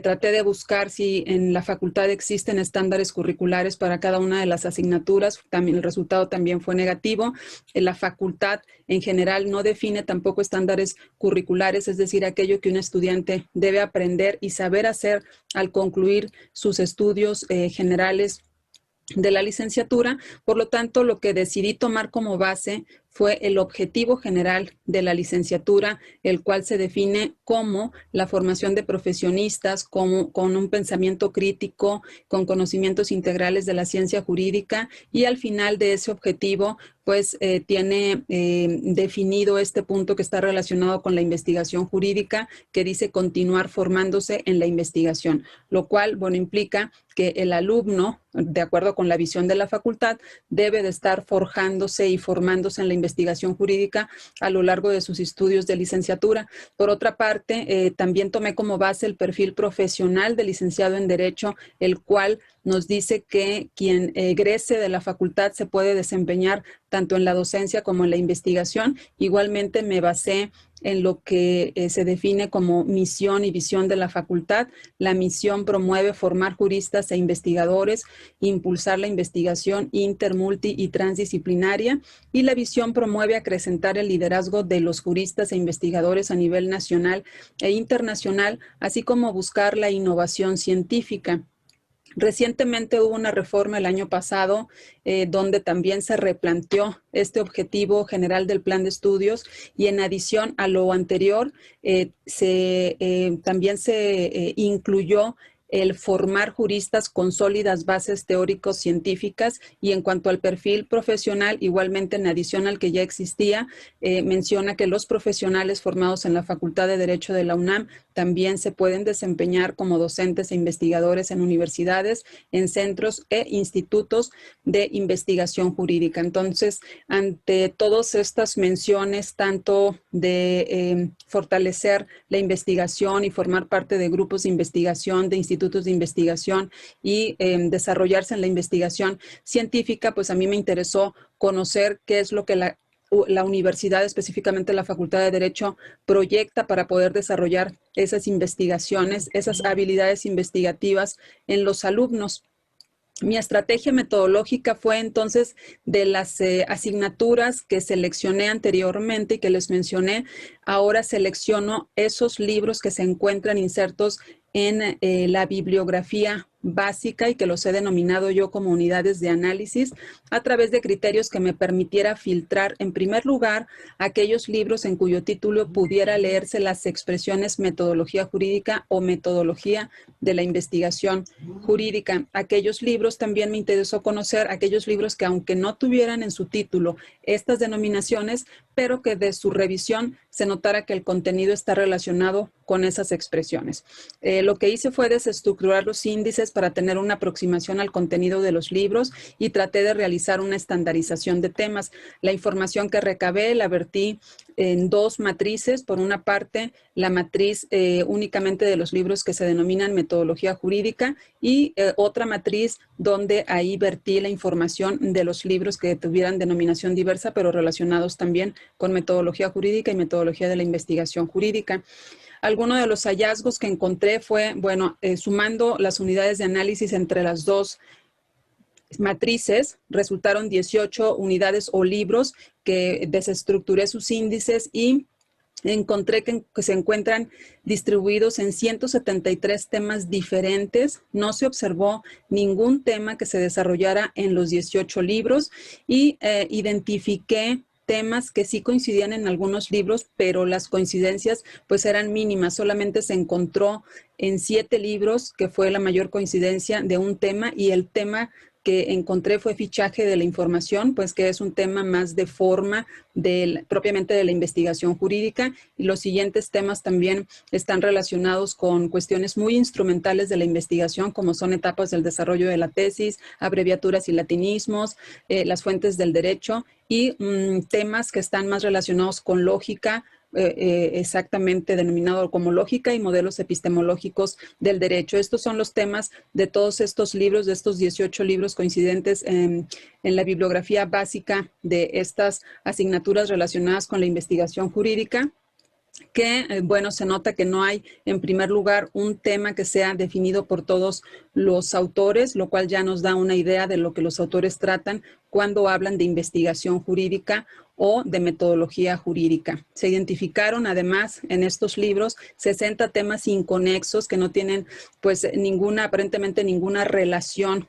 Traté de buscar si en la facultad existen estándares curriculares para cada una de las asignaturas. También el resultado también fue negativo. La facultad en general no define tampoco estándares curriculares, es decir, aquello que un estudiante debe aprender y saber hacer al concluir sus estudios generales de la licenciatura. Por lo tanto, lo que decidí tomar como base fue el objetivo general de la licenciatura, el cual se define como la formación de profesionistas con un pensamiento crítico, con conocimientos integrales de la ciencia jurídica, y al final de ese objetivo pues tiene definido este punto que está relacionado con la investigación jurídica, que dice continuar formándose en la investigación, lo cual, bueno, implica que el alumno, de acuerdo con la visión de la facultad, debe de estar forjándose y formándose en la investigación jurídica a lo largo de sus estudios de licenciatura. Por otra parte, también tomé como base el perfil profesional de licenciado en Derecho, el cual nos dice que quien egrese de la facultad se puede desempeñar tanto en la docencia como en la investigación. Igualmente me basé en lo que se define como misión y visión de la facultad. La misión promueve formar juristas e investigadores, impulsar la investigación inter, multi y transdisciplinaria, y la visión promueve acrecentar el liderazgo de los juristas e investigadores a nivel nacional e internacional, así como buscar la innovación científica. Recientemente hubo una reforma el año pasado donde también se replanteó este objetivo general del plan de estudios, y en adición a lo anterior también se incluyó el formar juristas con sólidas bases teóricos científicas. Y en cuanto al perfil profesional, igualmente en adición al que ya existía, menciona que los profesionales formados en la Facultad de Derecho de la UNAM también se pueden desempeñar como docentes e investigadores en universidades, en centros e institutos de investigación jurídica. Entonces, ante todas estas menciones, tanto de fortalecer la investigación y formar parte de grupos de investigación, de institutos de investigación y desarrollarse en la investigación científica, pues a mí me interesó conocer qué es lo que la universidad, específicamente la Facultad de Derecho, proyecta para poder desarrollar esas investigaciones, esas habilidades investigativas en los alumnos. Mi estrategia metodológica fue entonces de las asignaturas que seleccioné anteriormente y que les mencioné. Ahora selecciono esos libros que se encuentran insertos en la bibliografía básica y que los he denominado yo como unidades de análisis, a través de criterios que me permitiera filtrar, en primer lugar, aquellos libros en cuyo título pudiera leerse las expresiones metodología jurídica o metodología de la investigación jurídica. Aquellos libros también me interesó conocer, aquellos libros que aunque no tuvieran en su título estas denominaciones, pero que de su revisión se notara que el contenido está relacionado con esas expresiones. Lo que hice fue desestructurar los índices para tener una aproximación al contenido de los libros y traté de realizar una estandarización de temas. La información que recabé la vertí en dos matrices. Por una parte, la matriz únicamente de los libros que se denominan metodología jurídica, y otra matriz donde ahí vertí la información de los libros que tuvieran denominación diversa, pero relacionados también con metodología jurídica y metodología de la investigación jurídica. Alguno de los hallazgos que encontré fue, bueno, sumando las unidades de análisis entre las dos matrices, resultaron 18 unidades o libros que desestructuré sus índices y encontré que se encuentran distribuidos en 173 temas diferentes. No se observó ningún tema que se desarrollara en los 18 libros y identifiqué temas que sí coincidían en algunos libros, pero las coincidencias pues eran mínimas. Solamente se encontró en 7 libros que fue la mayor coincidencia de un tema, y el tema que encontré fue fichaje de la información, pues que es un tema más de forma propiamente de la investigación jurídica, y los siguientes temas también están relacionados con cuestiones muy instrumentales de la investigación, como son etapas del desarrollo de la tesis, abreviaturas y latinismos, las fuentes del derecho, y temas que están más relacionados con lógica, exactamente denominado como lógica, y modelos epistemológicos del derecho. Estos son los temas de todos estos libros, de estos 18 libros coincidentes en la bibliografía básica de estas asignaturas relacionadas con la investigación jurídica, que, bueno, se nota que no hay, en primer lugar, un tema que sea definido por todos los autores, lo cual ya nos da una idea de lo que los autores tratan cuando hablan de investigación jurídica o de metodología jurídica. Se identificaron además en estos libros 60 temas inconexos que no tienen pues aparentemente ninguna relación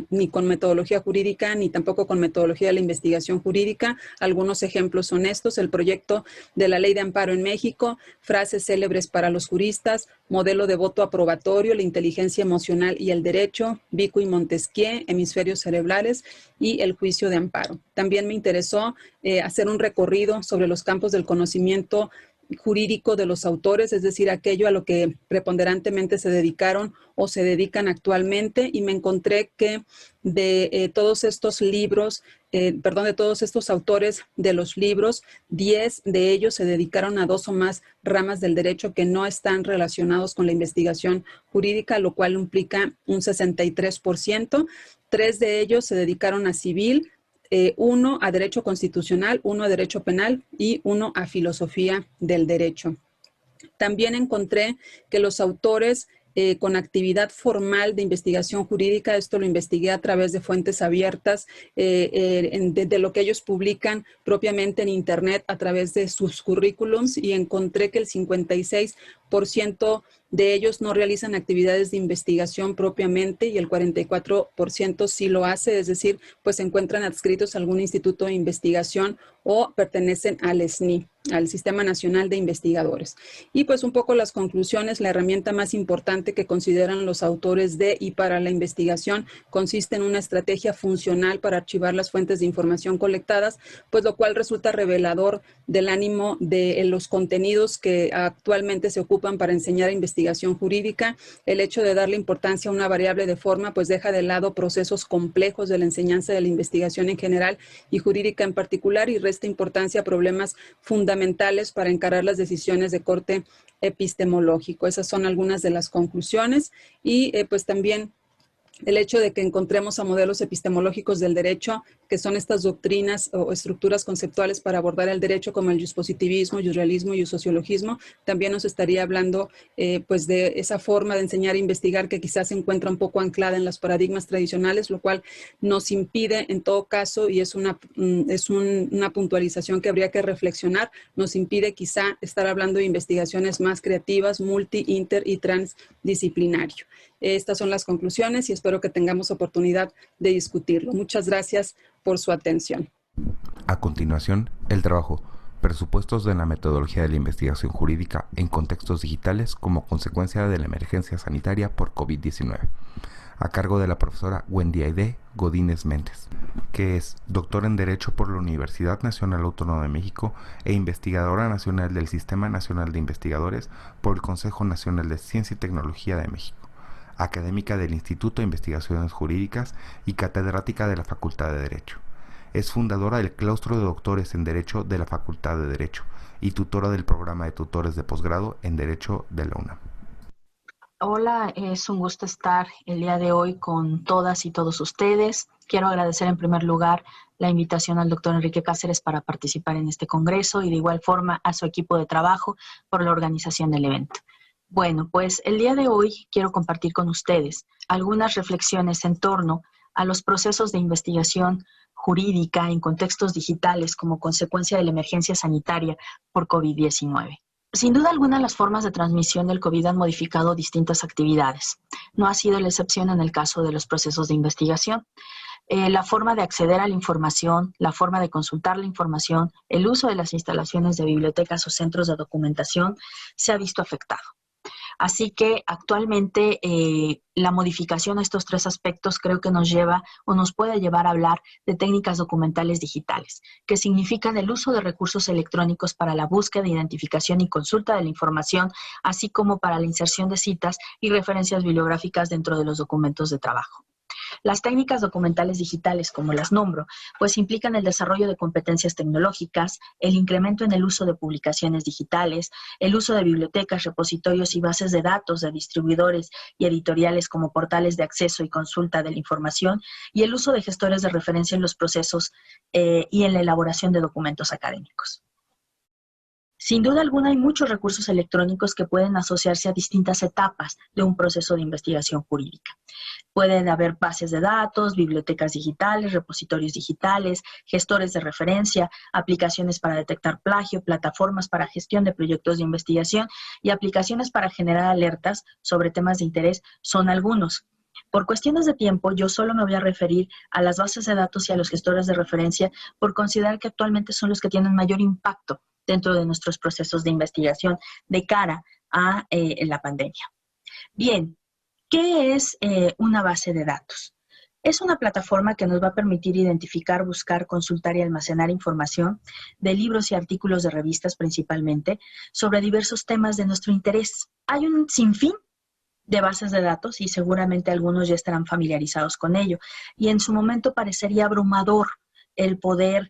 ni con metodología jurídica, ni tampoco con metodología de la investigación jurídica. Algunos ejemplos son estos: el proyecto de la Ley de Amparo en México, frases célebres para los juristas, modelo de voto aprobatorio, la inteligencia emocional y el derecho, Vico y Montesquieu, hemisferios cerebrales y el juicio de amparo. También me interesó hacer un recorrido sobre los campos del conocimiento jurídico de los autores, es decir, aquello a lo que preponderantemente se dedicaron o se dedican actualmente, y me encontré que de todos estos libros, de todos estos autores de los libros, 10 de ellos se dedicaron a 2 o más ramas del derecho que no están relacionados con la investigación jurídica, lo cual implica un 63%. 3 de ellos se dedicaron a civil, 1 a derecho constitucional, 1 a derecho penal y 1 a filosofía del derecho. También encontré que los autores con actividad formal de investigación jurídica, esto lo investigué a través de fuentes abiertas, de lo que ellos publican propiamente en Internet a través de sus currículums, y encontré que el 56% de ellos no realizan actividades de investigación propiamente y el 44% sí lo hace, es decir, pues se encuentran adscritos a algún instituto de investigación o pertenecen al SNI, al Sistema Nacional de Investigadores. Y pues un poco las conclusiones: la herramienta más importante que consideran los autores de y para la investigación consiste en una estrategia funcional para archivar las fuentes de información colectadas, pues lo cual resulta revelador del ánimo de los contenidos que actualmente se ocupan para enseñar investigación jurídica. El hecho de darle importancia a una variable de forma pues deja de lado procesos complejos de la enseñanza de la investigación en general y jurídica en particular, y resta importancia a problemas fundamentales para encarar las decisiones de corte epistemológico. Esas son algunas de las conclusiones, y pues también el hecho de que encontremos a modelos epistemológicos del derecho, que son estas doctrinas o estructuras conceptuales para abordar el derecho, como el juspositivismo, jusrealismo y sociologismo, también nos estaría hablando pues de esa forma de enseñar e investigar que quizás se encuentra un poco anclada en los paradigmas tradicionales, lo cual nos impide en todo caso, y es una puntualización que habría que reflexionar, nos impide quizá estar hablando de investigaciones más creativas, multi, inter y transdisciplinario. Estas son las conclusiones y espero que tengamos oportunidad de discutirlo. Muchas gracias por su atención. A continuación, el trabajo: presupuestos de la metodología de la investigación jurídica en contextos digitales como consecuencia de la emergencia sanitaria por COVID-19, a cargo de la profesora Wendy Aide Godínez Méndez, que es doctora en Derecho por la Universidad Nacional Autónoma de México e investigadora nacional del Sistema Nacional de Investigadores por el Consejo Nacional de Ciencia y Tecnología de México, académica del Instituto de Investigaciones Jurídicas y catedrática de la Facultad de Derecho. Es fundadora del Claustro de Doctores en Derecho de la Facultad de Derecho y tutora del programa de tutores de posgrado en Derecho de la UNAM. Hola, es un gusto estar el día de hoy con todas y todos ustedes. Quiero agradecer en primer lugar la invitación al doctor Enrique Cáceres para participar en este congreso y de igual forma a su equipo de trabajo por la organización del evento. Bueno, pues el día de hoy quiero compartir con ustedes algunas reflexiones en torno a los procesos de investigación jurídica en contextos digitales como consecuencia de la emergencia sanitaria por COVID-19. Sin duda alguna, las formas de transmisión del COVID han modificado distintas actividades. No ha sido la excepción en el caso de los procesos de investigación. La forma de acceder a la información, la forma de consultar la información, el uso de las instalaciones de bibliotecas o centros de documentación se ha visto afectado. Así que actualmente la modificación a estos 3 aspectos creo que nos lleva o nos puede llevar a hablar de técnicas documentales digitales, que significan el uso de recursos electrónicos para la búsqueda, identificación y consulta de la información, así como para la inserción de citas y referencias bibliográficas dentro de los documentos de trabajo. Las técnicas documentales digitales, como las nombro, pues implican el desarrollo de competencias tecnológicas, el incremento en el uso de publicaciones digitales, el uso de bibliotecas, repositorios y bases de datos de distribuidores y editoriales como portales de acceso y consulta de la información, y el uso de gestores de referencia en los procesos y en la elaboración de documentos académicos. Sin duda alguna, hay muchos recursos electrónicos que pueden asociarse a distintas etapas de un proceso de investigación jurídica. Pueden haber bases de datos, bibliotecas digitales, repositorios digitales, gestores de referencia, aplicaciones para detectar plagio, plataformas para gestión de proyectos de investigación y aplicaciones para generar alertas sobre temas de interés son algunos. Por cuestiones de tiempo, yo solo me voy a referir a las bases de datos y a los gestores de referencia por considerar que actualmente son los que tienen mayor impacto dentro de nuestros procesos de investigación de cara a la pandemia. Bien, ¿qué es una base de datos? Es una plataforma que nos va a permitir identificar, buscar, consultar y almacenar información de libros y artículos de revistas principalmente sobre diversos temas de nuestro interés. Hay un sinfín de bases de datos y seguramente algunos ya estarán familiarizados con ello. Y en su momento parecería abrumador el poder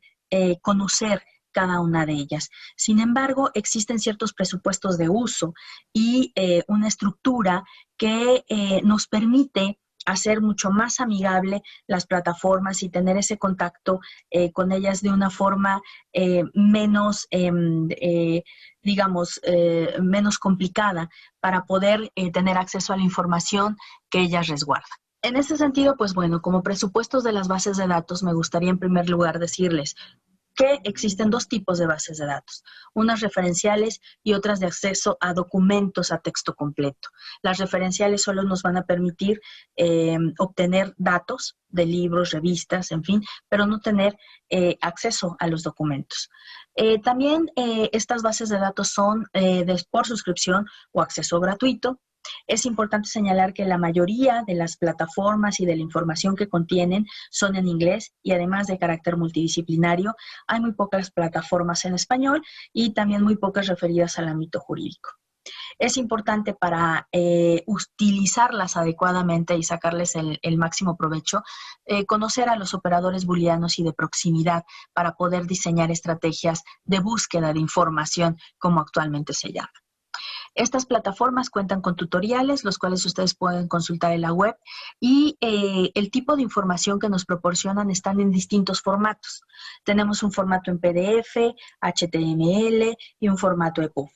conocer cada una de ellas. Sin embargo, existen ciertos presupuestos de uso y una estructura que nos permite hacer mucho más amigable las plataformas y tener ese contacto con ellas de una forma menos, menos complicada para poder tener acceso a la información que ellas resguardan. En ese sentido, pues bueno, como presupuestos de las bases de datos, me gustaría en primer lugar decirles que existen dos tipos de bases de datos, unas referenciales y otras de acceso a documentos a texto completo. Las referenciales solo nos van a permitir obtener datos de libros, revistas, en fin, pero no tener acceso a los documentos. También estas bases de datos son por suscripción o acceso gratuito. Es importante señalar que la mayoría de las plataformas y de la información que contienen son en inglés y además de carácter multidisciplinario, hay muy pocas plataformas en español y también muy pocas referidas al ámbito jurídico. Es importante para utilizarlas adecuadamente y sacarles el máximo provecho, conocer a los operadores booleanos y de proximidad para poder diseñar estrategias de búsqueda de información, como actualmente se llama. Estas plataformas cuentan con tutoriales, los cuales ustedes pueden consultar en la web, y el tipo de información que nos proporcionan están en distintos formatos. Tenemos un formato en PDF, HTML y un formato EPUB.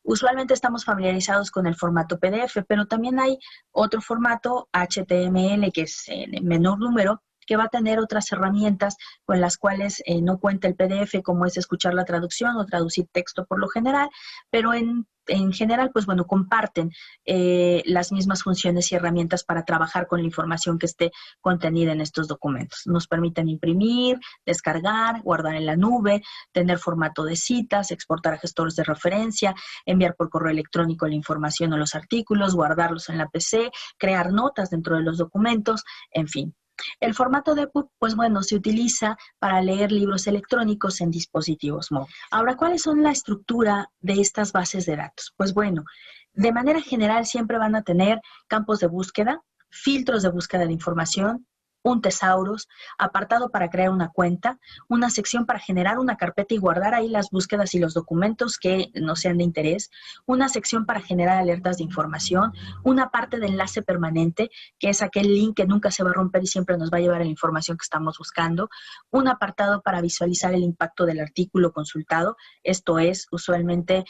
Usualmente estamos familiarizados con el formato PDF, pero también hay otro formato HTML que es en menor número, que va a tener otras herramientas con las cuales no cuenta el PDF, como es escuchar la traducción o traducir texto por lo general, pero en general, pues bueno, comparten las mismas funciones y herramientas para trabajar con la información que esté contenida en estos documentos. Nos permiten imprimir, descargar, guardar en la nube, tener formato de citas, exportar a gestores de referencia, enviar por correo electrónico la información o los artículos, guardarlos en la PC, crear notas dentro de los documentos, en fin. El formato de EPUB, pues bueno, se utiliza para leer libros electrónicos en dispositivos móviles. Ahora, ¿cuáles son la estructura de estas bases de datos? Pues bueno, de manera general siempre van a tener campos de búsqueda, filtros de búsqueda de información, un tesaurus, apartado para crear una cuenta, una sección para generar una carpeta y guardar ahí las búsquedas y los documentos que no sean de interés, una sección para generar alertas de información, una parte de enlace permanente, que es aquel link que nunca se va a romper y siempre nos va a llevar a la información que estamos buscando, un apartado para visualizar el impacto del artículo consultado, esto es, usualmente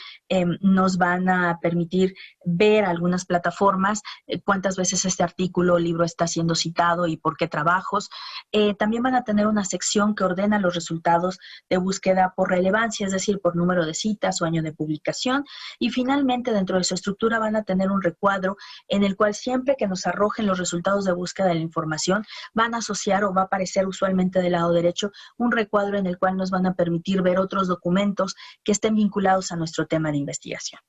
nos van a permitir ver algunas plataformas cuántas veces este artículo o libro está siendo citado y por qué trabajos. También van a tener una sección que ordena los resultados de búsqueda por relevancia, es decir, por número de citas o año de publicación. Y finalmente, dentro de su estructura van a tener un recuadro en el cual siempre que nos arrojen los resultados de búsqueda de la información, van a asociar o va a aparecer usualmente del lado derecho un recuadro en el cual nos van a permitir ver otros documentos que estén vinculados a nuestro tema de investigación.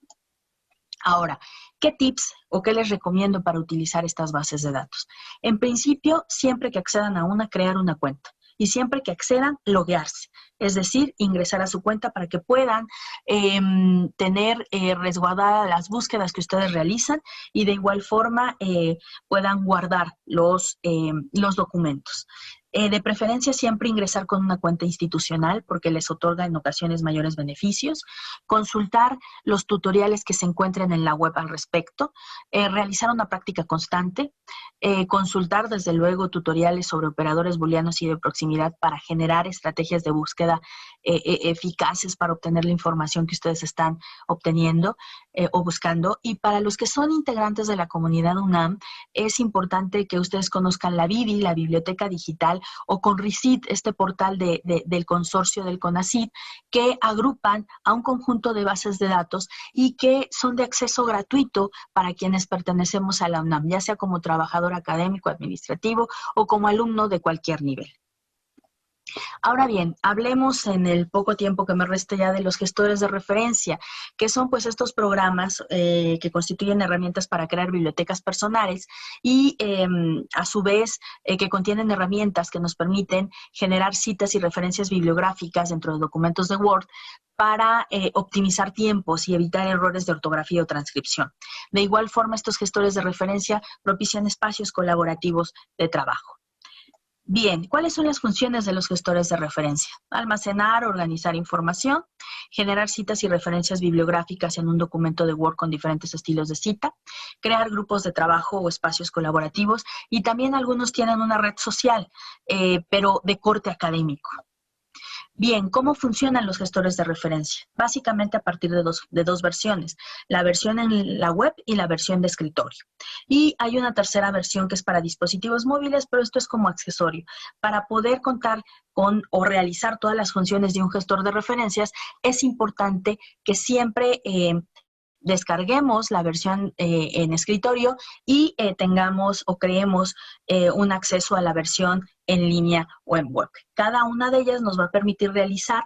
Ahora, ¿qué tips o qué les recomiendo para utilizar estas bases de datos? En principio, siempre que accedan a una, crear una cuenta. Y siempre que accedan, loguearse. Es decir, ingresar a su cuenta para que puedan tener resguardadas las búsquedas que ustedes realizan y de igual forma puedan guardar los documentos. De preferencia siempre ingresar con una cuenta institucional porque les otorga en ocasiones mayores beneficios, consultar los tutoriales que se encuentren en la web al respecto, realizar una práctica constante, consultar desde luego tutoriales sobre operadores booleanos y de proximidad para generar estrategias de búsqueda eficaces para obtener la información que ustedes están obteniendo o buscando. Y para los que son integrantes de la comunidad UNAM, es importante que ustedes conozcan la BIDI, la Biblioteca Digital, o CONRICIT, este portal del consorcio del CONACYT, que agrupan a un conjunto de bases de datos y que son de acceso gratuito para quienes pertenecemos a la UNAM, ya sea como trabajador académico, administrativo o como alumno de cualquier nivel. Ahora bien, hablemos en el poco tiempo que me resta ya de los gestores de referencia, que son pues estos programas que constituyen herramientas para crear bibliotecas personales y a su vez que contienen herramientas que nos permiten generar citas y referencias bibliográficas dentro de documentos de Word para optimizar tiempos y evitar errores de ortografía o transcripción. De igual forma, estos gestores de referencia propician espacios colaborativos de trabajo. Bien, ¿cuáles son las funciones de los gestores de referencia? Almacenar, organizar información, generar citas y referencias bibliográficas en un documento de Word con diferentes estilos de cita, crear grupos de trabajo o espacios colaborativos y también algunos tienen una red social, pero de corte académico. Bien, ¿cómo funcionan los gestores de referencia? Básicamente a partir de dos versiones, la versión en la web y la versión de escritorio. Y hay una tercera versión que es para dispositivos móviles, pero esto es como accesorio. Para poder contar con o realizar todas las funciones de un gestor de referencias, es importante que siempre descarguemos la versión en escritorio y tengamos o creemos un acceso a la versión en línea o en web. Cada una de ellas nos va a permitir realizar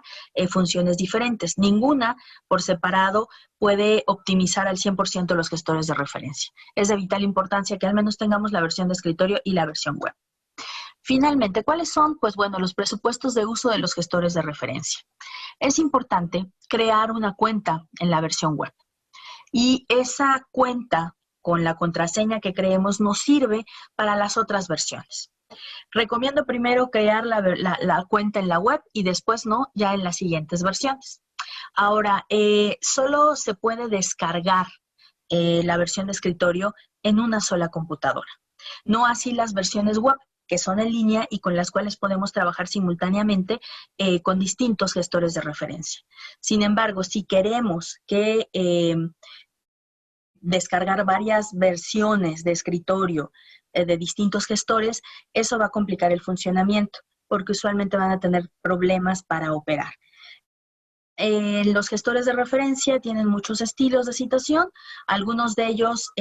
funciones diferentes. Ninguna por separado puede optimizar al 100% los gestores de referencia. Es de vital importancia que al menos tengamos la versión de escritorio y la versión web. Finalmente, ¿cuáles son? Pues bueno, los presupuestos de uso de los gestores de referencia. Es importante crear una cuenta en la versión web. Y esa cuenta con la contraseña que creemos nos sirve para las otras versiones. Recomiendo primero crear la cuenta en la web y después no, ya en las siguientes versiones. Ahora, solo se puede descargar la versión de escritorio en una sola computadora. No así las versiones web, que son en línea y con las cuales podemos trabajar simultáneamente con distintos gestores de referencia. Sin embargo, si queremos que descargar varias versiones de escritorio de distintos gestores, eso va a complicar el funcionamiento, porque usualmente van a tener problemas para operar. Los gestores de referencia tienen muchos estilos de citación, algunos de ellos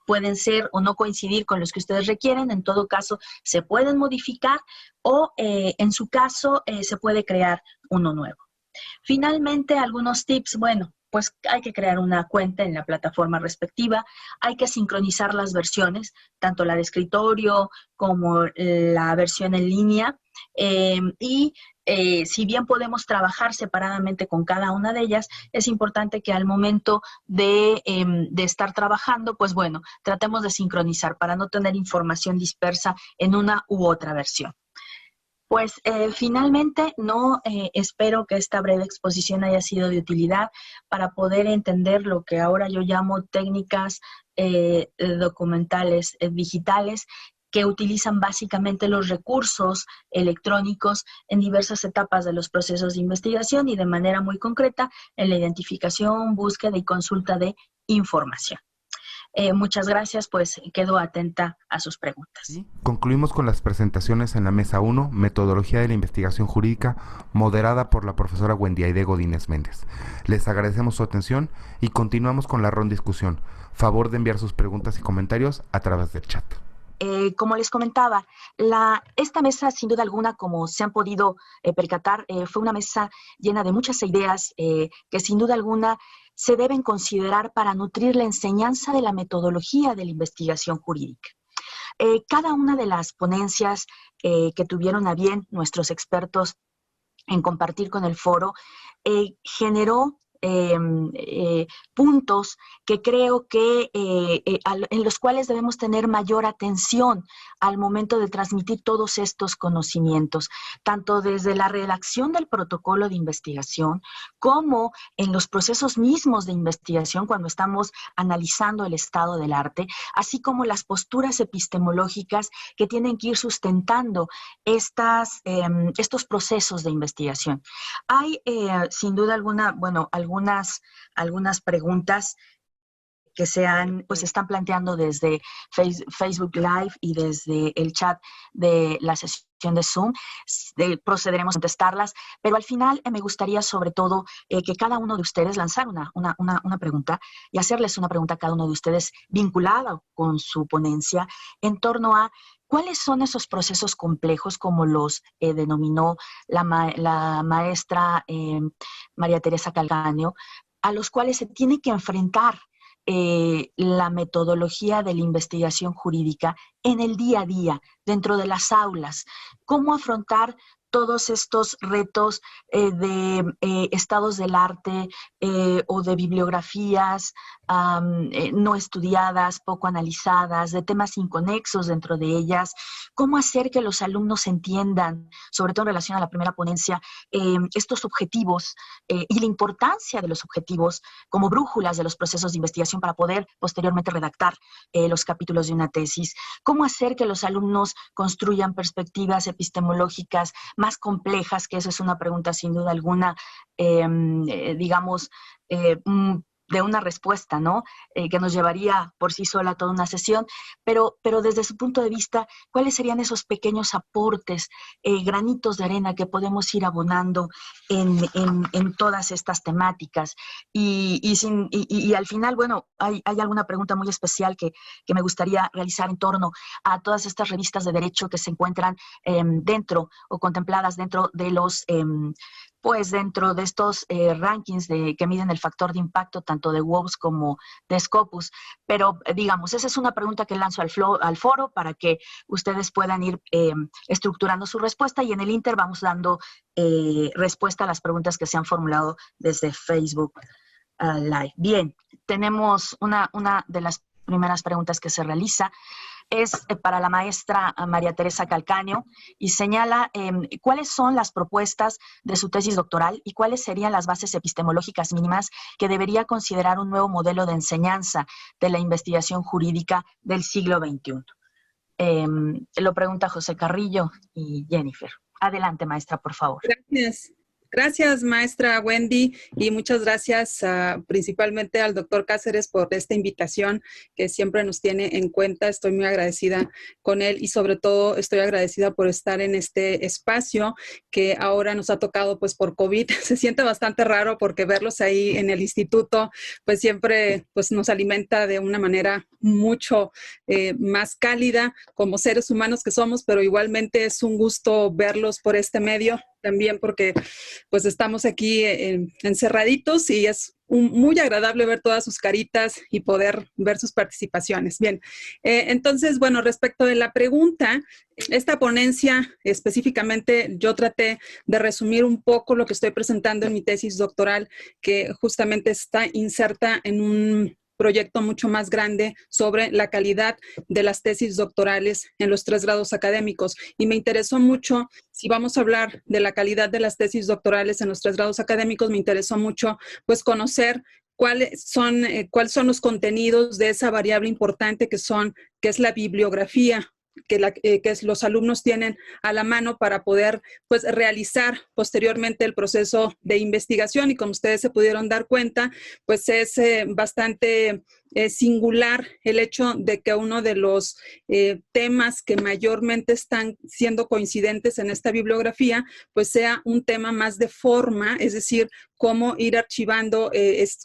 pueden ser o no coincidir con los que ustedes requieren, en todo caso se pueden modificar o en su caso se puede crear uno nuevo. Finalmente, algunos tips, bueno, pues hay que crear una cuenta en la plataforma respectiva, hay que sincronizar las versiones, tanto la de escritorio como la versión en línea, si bien podemos trabajar separadamente con cada una de ellas, es importante que al momento de estar trabajando, pues bueno, tratemos de sincronizar para no tener información dispersa en una u otra versión. Pues finalmente espero que esta breve exposición haya sido de utilidad para poder entender lo que ahora yo llamo técnicas documentales digitales que utilizan básicamente los recursos electrónicos en diversas etapas de los procesos de investigación y de manera muy concreta en la identificación, búsqueda y consulta de información. Muchas gracias, pues quedo atenta a sus preguntas. Y concluimos con las presentaciones en la Mesa 1, Metodología de la Investigación Jurídica, moderada por la profesora Wendiaide Godínez Méndez. Les agradecemos su atención y continuamos con la ronda de discusión. Favor de enviar sus preguntas y comentarios a través del chat. Como les comentaba, esta mesa, sin duda alguna, como se han podido percatar, fue una mesa llena de muchas ideas que sin duda alguna se deben considerar para nutrir la enseñanza de la metodología de la investigación jurídica. Cada una de las ponencias que tuvieron a bien nuestros expertos en compartir con el foro generó puntos que creo que en los cuales debemos tener mayor atención al momento de transmitir todos estos conocimientos, tanto desde la redacción del protocolo de investigación como en los procesos mismos de investigación cuando estamos analizando el estado del arte, así como las posturas epistemológicas que tienen que ir sustentando estos procesos de investigación. Hay sin duda alguna, bueno, algunas preguntas que pues están planteando desde Facebook Live y desde el chat de la sesión de Zoom. Procederemos a contestarlas, pero al final me gustaría sobre todo que cada uno de ustedes lanzara una pregunta y hacerles una pregunta a cada uno de ustedes vinculada con su ponencia en torno a ¿cuáles son esos procesos complejos, como los denominó la maestra María Teresa Calcaño, a los cuales se tiene que enfrentar la metodología de la investigación jurídica en el día a día, dentro de las aulas? ¿Cómo afrontar todos estos retos de estados del arte o de bibliografías no estudiadas, poco analizadas, de temas inconexos dentro de ellas? ¿Cómo hacer que los alumnos entiendan, sobre todo en relación a la primera ponencia, estos objetivos y la importancia de los objetivos como brújulas de los procesos de investigación para poder posteriormente redactar los capítulos de una tesis? ¿Cómo hacer que los alumnos construyan perspectivas epistemológicas más complejas? Que eso es una pregunta sin duda alguna, digamos, de una respuesta, ¿no? Que nos llevaría por sí sola toda una sesión, pero desde su punto de vista, ¿cuáles serían esos pequeños aportes, granitos de arena que podemos ir abonando en todas estas temáticas? Y al final, bueno, hay alguna pregunta muy especial que me gustaría realizar en torno a todas estas revistas de derecho que se encuentran dentro o contempladas dentro de los pues dentro de estos rankings que miden el factor de impacto tanto de WOWS como de Scopus. Pero digamos, esa es una pregunta que lanzo al foro para que ustedes puedan ir estructurando su respuesta, y en el Inter vamos dando respuesta a las preguntas que se han formulado desde Facebook Live. Bien, tenemos una de las primeras preguntas que se realiza. Es para la maestra María Teresa Calcaño y señala cuáles son las propuestas de su tesis doctoral y cuáles serían las bases epistemológicas mínimas que debería considerar un nuevo modelo de enseñanza de la investigación jurídica del siglo XXI. Lo pregunta José Carrillo y Jennifer. Adelante, maestra, por favor. Gracias. Gracias, maestra Wendy, y muchas gracias principalmente al doctor Cáceres por esta invitación que siempre nos tiene en cuenta. Estoy muy agradecida con él y sobre todo estoy agradecida por estar en este espacio que ahora nos ha tocado pues por COVID. Se siente bastante raro porque verlos ahí en el instituto pues siempre pues nos alimenta de una manera mucho más cálida como seres humanos que somos, pero igualmente es un gusto verlos por este medio. También porque pues estamos aquí encerraditos y es muy agradable ver todas sus caritas y poder ver sus participaciones. Bien, entonces, bueno, respecto de la pregunta, esta ponencia específicamente yo traté de resumir un poco lo que estoy presentando en mi tesis doctoral, que justamente está inserta en un proyecto mucho más grande sobre la calidad de las tesis doctorales en los 3 grados académicos. Y me interesó mucho, si vamos a hablar de la calidad de las tesis doctorales en los 3 grados académicos, me interesó mucho pues conocer cuáles son los contenidos de esa variable importante que es la bibliografía que los alumnos tienen a la mano para poder pues realizar posteriormente el proceso de investigación. Y como ustedes se pudieron dar cuenta, pues es bastante singular el hecho de que uno de los temas que mayormente están siendo coincidentes en esta bibliografía, pues sea un tema más de forma, es decir, cómo ir archivando,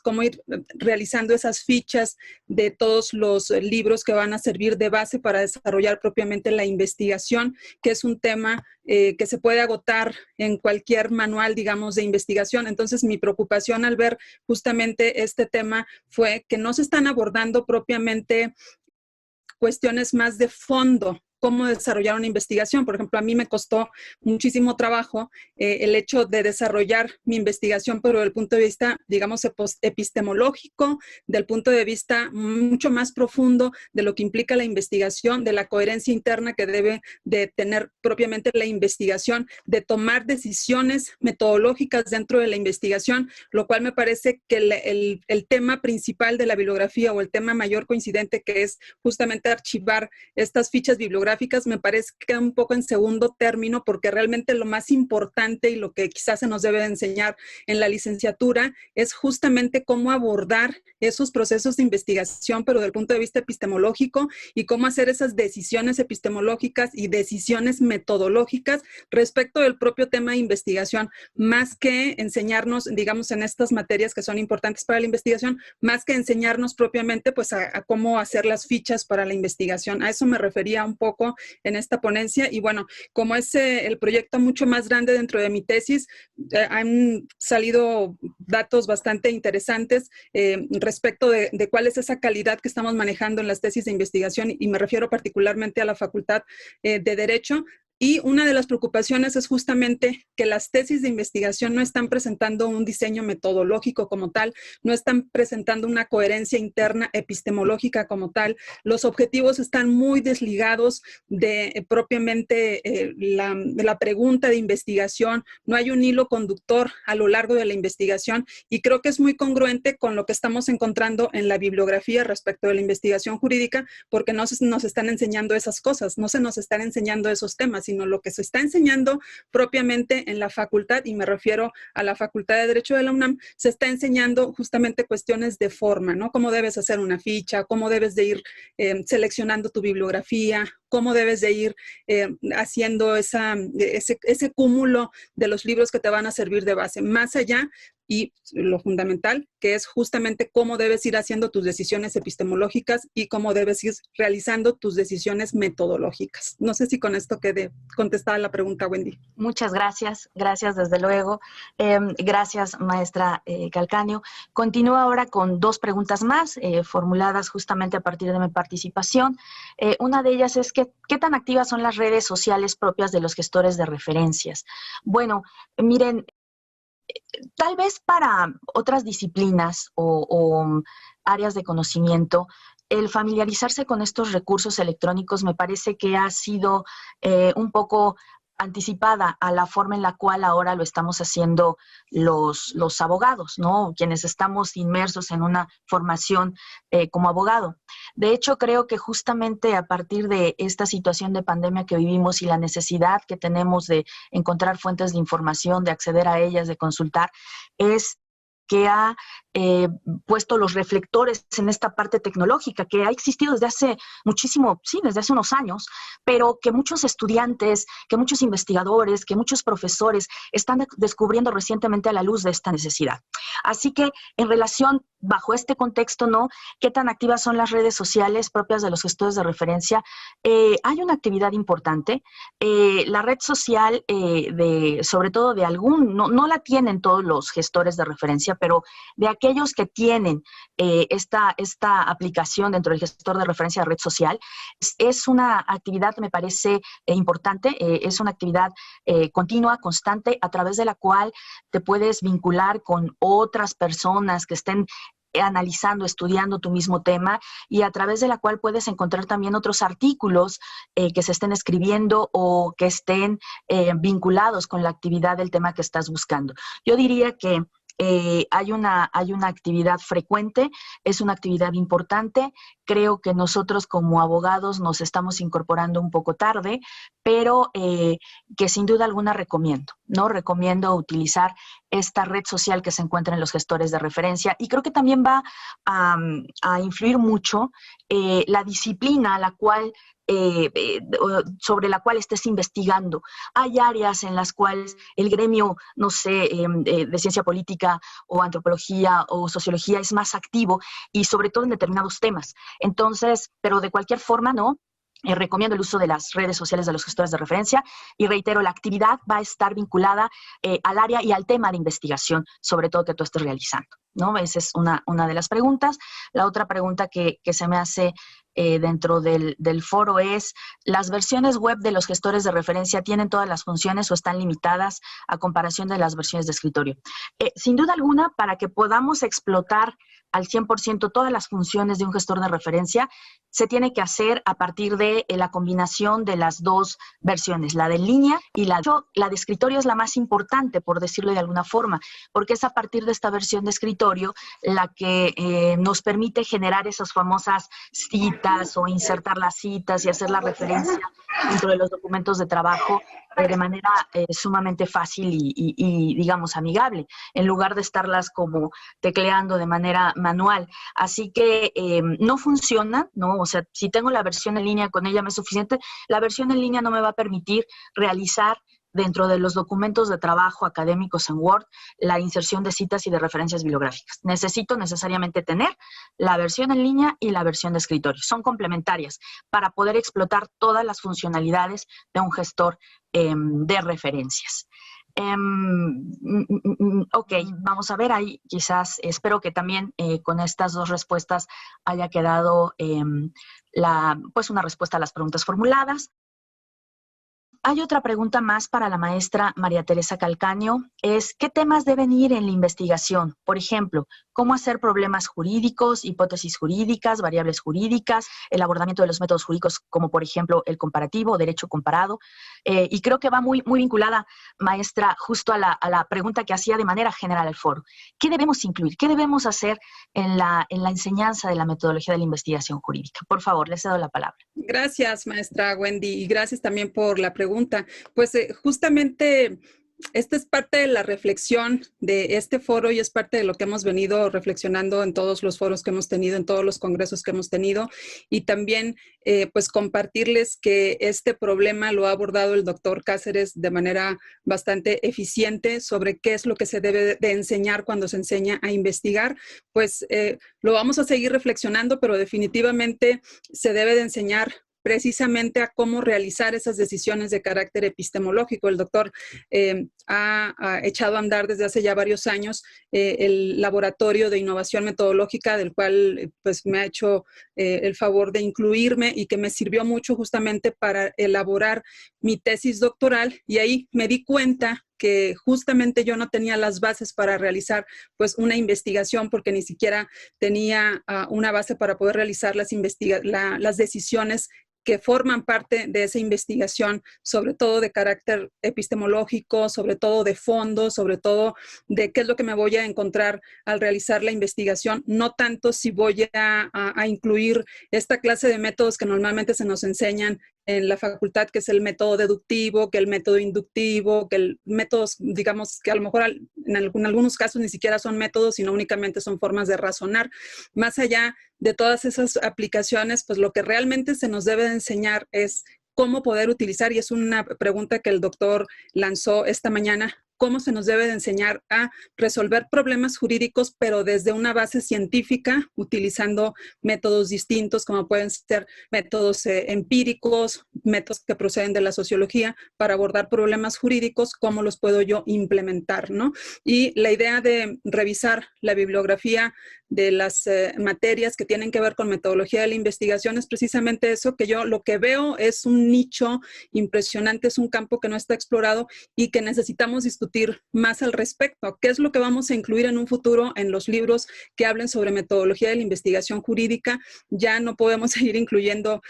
cómo ir realizando esas fichas de todos los libros que van a servir de base para desarrollar propiamente la investigación, que es un tema que se puede agotar en cualquier manual, digamos, de investigación. Entonces, mi preocupación al ver justamente este tema fue que no se están abordando propiamente cuestiones más de fondo, cómo desarrollar una investigación. Por ejemplo, a mí me costó muchísimo trabajo el hecho de desarrollar mi investigación, pero desde el punto de vista, digamos, epistemológico, del punto de vista mucho más profundo de lo que implica la investigación, de la coherencia interna que debe de tener propiamente la investigación, de tomar decisiones metodológicas dentro de la investigación, lo cual me parece que el tema principal de la bibliografía o el tema mayor coincidente, que es justamente archivar estas fichas bibliográficas, me parece que queda un poco en segundo término, porque realmente lo más importante y lo que quizás se nos debe de enseñar en la licenciatura es justamente cómo abordar esos procesos de investigación, pero desde el punto de vista epistemológico, y cómo hacer esas decisiones epistemológicas y decisiones metodológicas respecto del propio tema de investigación, más que enseñarnos, digamos, en estas materias que son importantes para la investigación, más que enseñarnos propiamente pues a cómo hacer las fichas para la investigación. A eso me refería un poco participo en esta ponencia. Y bueno, como es el proyecto mucho más grande dentro de mi tesis, han salido datos bastante interesantes respecto de cuál es esa calidad que estamos manejando en las tesis de investigación, y me refiero particularmente a la Facultad de Derecho. Y una de las preocupaciones es justamente que las tesis de investigación no están presentando un diseño metodológico como tal, no están presentando una coherencia interna epistemológica como tal. Los objetivos están muy desligados de propiamente de la pregunta de investigación. No hay un hilo conductor a lo largo de la investigación, y creo que es muy congruente con lo que estamos encontrando en la bibliografía respecto de la investigación jurídica, porque no se nos están enseñando esas cosas, no se nos están enseñando esos temas, sino lo que se está enseñando propiamente en la facultad, y me refiero a la Facultad de Derecho de la UNAM, se está enseñando justamente cuestiones de forma, ¿no? Cómo debes hacer una ficha, cómo debes de ir seleccionando tu bibliografía, cómo debes de ir haciendo ese cúmulo de los libros que te van a servir de base, más allá. Y lo fundamental, que es justamente cómo debes ir haciendo tus decisiones epistemológicas y cómo debes ir realizando tus decisiones metodológicas. No sé si con esto quede contestada la pregunta, Wendy. Muchas gracias, gracias desde luego. Gracias, maestra Calcaño. Continúo ahora con dos preguntas más formuladas justamente a partir de mi participación. Una de ellas es ¿qué tan activas son las redes sociales propias de los gestores de referencias? Bueno, miren, tal vez para otras disciplinas o áreas de conocimiento, el familiarizarse con estos recursos electrónicos me parece que ha sido un poco anticipada a la forma en la cual ahora lo estamos haciendo los abogados, ¿no? Quienes estamos inmersos en una formación como abogado. De hecho, creo que justamente a partir de esta situación de pandemia que vivimos y la necesidad que tenemos de encontrar fuentes de información, de acceder a ellas, de consultar, es que ha puesto los reflectores en esta parte tecnológica que ha existido desde hace muchísimo, sí, desde hace unos años, pero que muchos estudiantes, que muchos investigadores, que muchos profesores están descubriendo recientemente a la luz de esta necesidad. Así que en relación, bajo este contexto, ¿no? ¿Qué tan activas son las redes sociales propias de los gestores de referencia? Hay una actividad importante. La red social, sobre todo de no la tienen todos los gestores de referencia, pero de aquellos que tienen esta aplicación dentro del gestor de referencia de red social, es una actividad, me parece importante, es una actividad continua, constante, a través de la cual te puedes vincular con otras personas que estén analizando, estudiando tu mismo tema, y a través de la cual puedes encontrar también otros artículos que se estén escribiendo o que estén vinculados con la actividad del tema que estás buscando. Yo diría que hay una actividad frecuente, es una actividad importante. Creo que nosotros como abogados nos estamos incorporando un poco tarde, pero que sin duda alguna recomiendo, ¿no? Recomiendo utilizar esta red social que se encuentra en los gestores de referencia, y creo que también va a influir mucho la disciplina a la cual sobre la cual estés investigando. Hay áreas en las cuales el gremio, no sé, de ciencia política o antropología o sociología es más activo, y sobre todo en determinados temas. Entonces, pero de cualquier forma, ¿no? Recomiendo el uso de las redes sociales de los gestores de referencia, y reitero, la actividad va a estar vinculada al área y al tema de investigación, sobre todo que tú estés realizando, ¿no? Esa es una de las preguntas. La otra pregunta que se me hace dentro del foro es: ¿las versiones web de los gestores de referencia tienen todas las funciones o están limitadas a comparación de las versiones de escritorio? Sin duda alguna, para que podamos explotar al 100% todas las funciones de un gestor de referencia, se tiene que hacer a partir de la combinación de las dos versiones, la de línea y la de escritorio. Es la más importante, por decirlo de alguna forma, porque es a partir de esta versión de escritorio la que nos permite generar esas famosas citas o insertar las citas y hacer la referencia dentro de los documentos de trabajo de manera sumamente fácil y digamos, amigable, en lugar de estarlas como tecleando de manera manual. Así que no funciona, ¿no? O sea, si tengo la versión en línea, con ella me es suficiente. La versión en línea no me va a permitir realizar dentro de los documentos de trabajo académicos en Word la inserción de citas y de referencias bibliográficas. Necesito necesariamente tener la versión en línea y la versión de escritorio. Son complementarias para poder explotar todas las funcionalidades de un gestor de referencias. Ok, vamos a ver ahí, quizás, espero que también con estas dos respuestas haya quedado pues una respuesta a las preguntas formuladas. Hay otra pregunta más para la maestra María Teresa Calcaño, es ¿qué temas deben ir en la investigación? Por ejemplo, ¿cómo hacer problemas jurídicos, hipótesis jurídicas, variables jurídicas, el abordamiento de los métodos jurídicos como por ejemplo el comparativo, derecho comparado? Y creo que va muy vinculada, maestra, justo a la pregunta que hacía de manera general al foro. ¿Qué debemos incluir? ¿Qué debemos hacer en la enseñanza de la metodología de la investigación jurídica? Por favor, les cedo la palabra. Gracias, maestra Wendy, y gracias también por la pregunta. Pues justamente esta es parte de la reflexión de este foro y es parte de lo que hemos venido reflexionando en todos los foros que hemos tenido, en todos los congresos que hemos tenido, y también pues compartirles que este problema lo ha abordado el doctor Cáceres de manera bastante eficiente sobre qué es lo que se debe de enseñar cuando se enseña a investigar. Pues lo vamos a seguir reflexionando, pero definitivamente se debe de enseñar precisamente a cómo realizar esas decisiones de carácter epistemológico. El doctor ha echado a andar desde hace ya varios años el laboratorio de innovación metodológica, del cual pues me ha hecho el favor de incluirme y que me sirvió mucho justamente para elaborar mi tesis doctoral, y ahí me di cuenta que justamente yo no tenía las bases para realizar pues una investigación, porque ni siquiera tenía una base para poder realizar las decisiones que forman parte de esa investigación, sobre todo de carácter epistemológico, sobre todo de fondo, sobre todo de qué es lo que me voy a encontrar al realizar la investigación, no tanto si voy a incluir esta clase de métodos que normalmente se nos enseñan en la facultad, que es el método deductivo, que el método inductivo, que el métodos, digamos, que a lo mejor en algunos casos ni siquiera son métodos, sino únicamente son formas de razonar. Más allá de todas esas aplicaciones, pues lo que realmente se nos debe de enseñar es cómo poder utilizar, y es una pregunta que el doctor lanzó esta mañana, cómo se nos debe de enseñar a resolver problemas jurídicos, pero desde una base científica, utilizando métodos distintos, como pueden ser métodos empíricos, métodos que proceden de la sociología, para abordar problemas jurídicos, cómo los puedo yo implementar, ¿no? Y la idea de revisar la bibliografía de las materias que tienen que ver con metodología de la investigación es precisamente eso, que yo lo que veo es un nicho impresionante, es un campo que no está explorado y que necesitamos discutir más al respecto. ¿Qué es lo que vamos a incluir en un futuro en los libros que hablen sobre metodología de la investigación jurídica? Ya no podemos seguir incluyendo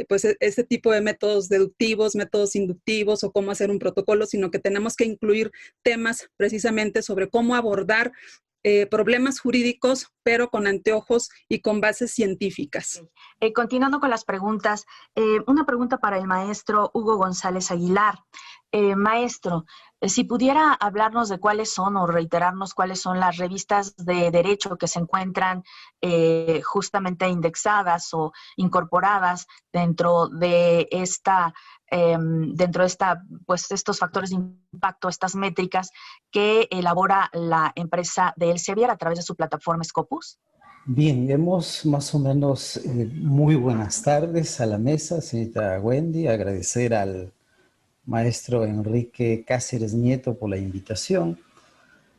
pues este tipo de métodos deductivos, métodos inductivos o cómo hacer un protocolo, sino que tenemos que incluir temas precisamente sobre cómo abordar problemas jurídicos, pero con anteojos y con bases científicas. Continuando con las preguntas, una pregunta para el maestro Hugo González Aguilar. Maestro, si pudiera hablarnos de cuáles son o reiterarnos cuáles son las revistas de derecho que se encuentran justamente indexadas o incorporadas dentro de pues estos factores de impacto, estas métricas que elabora la empresa de Elsevier a través de su plataforma Scopus. Bien, vemos más o menos muy buenas tardes a la mesa, señorita Wendy. Agradecer al maestro Enrique Cáceres Nieto por la invitación.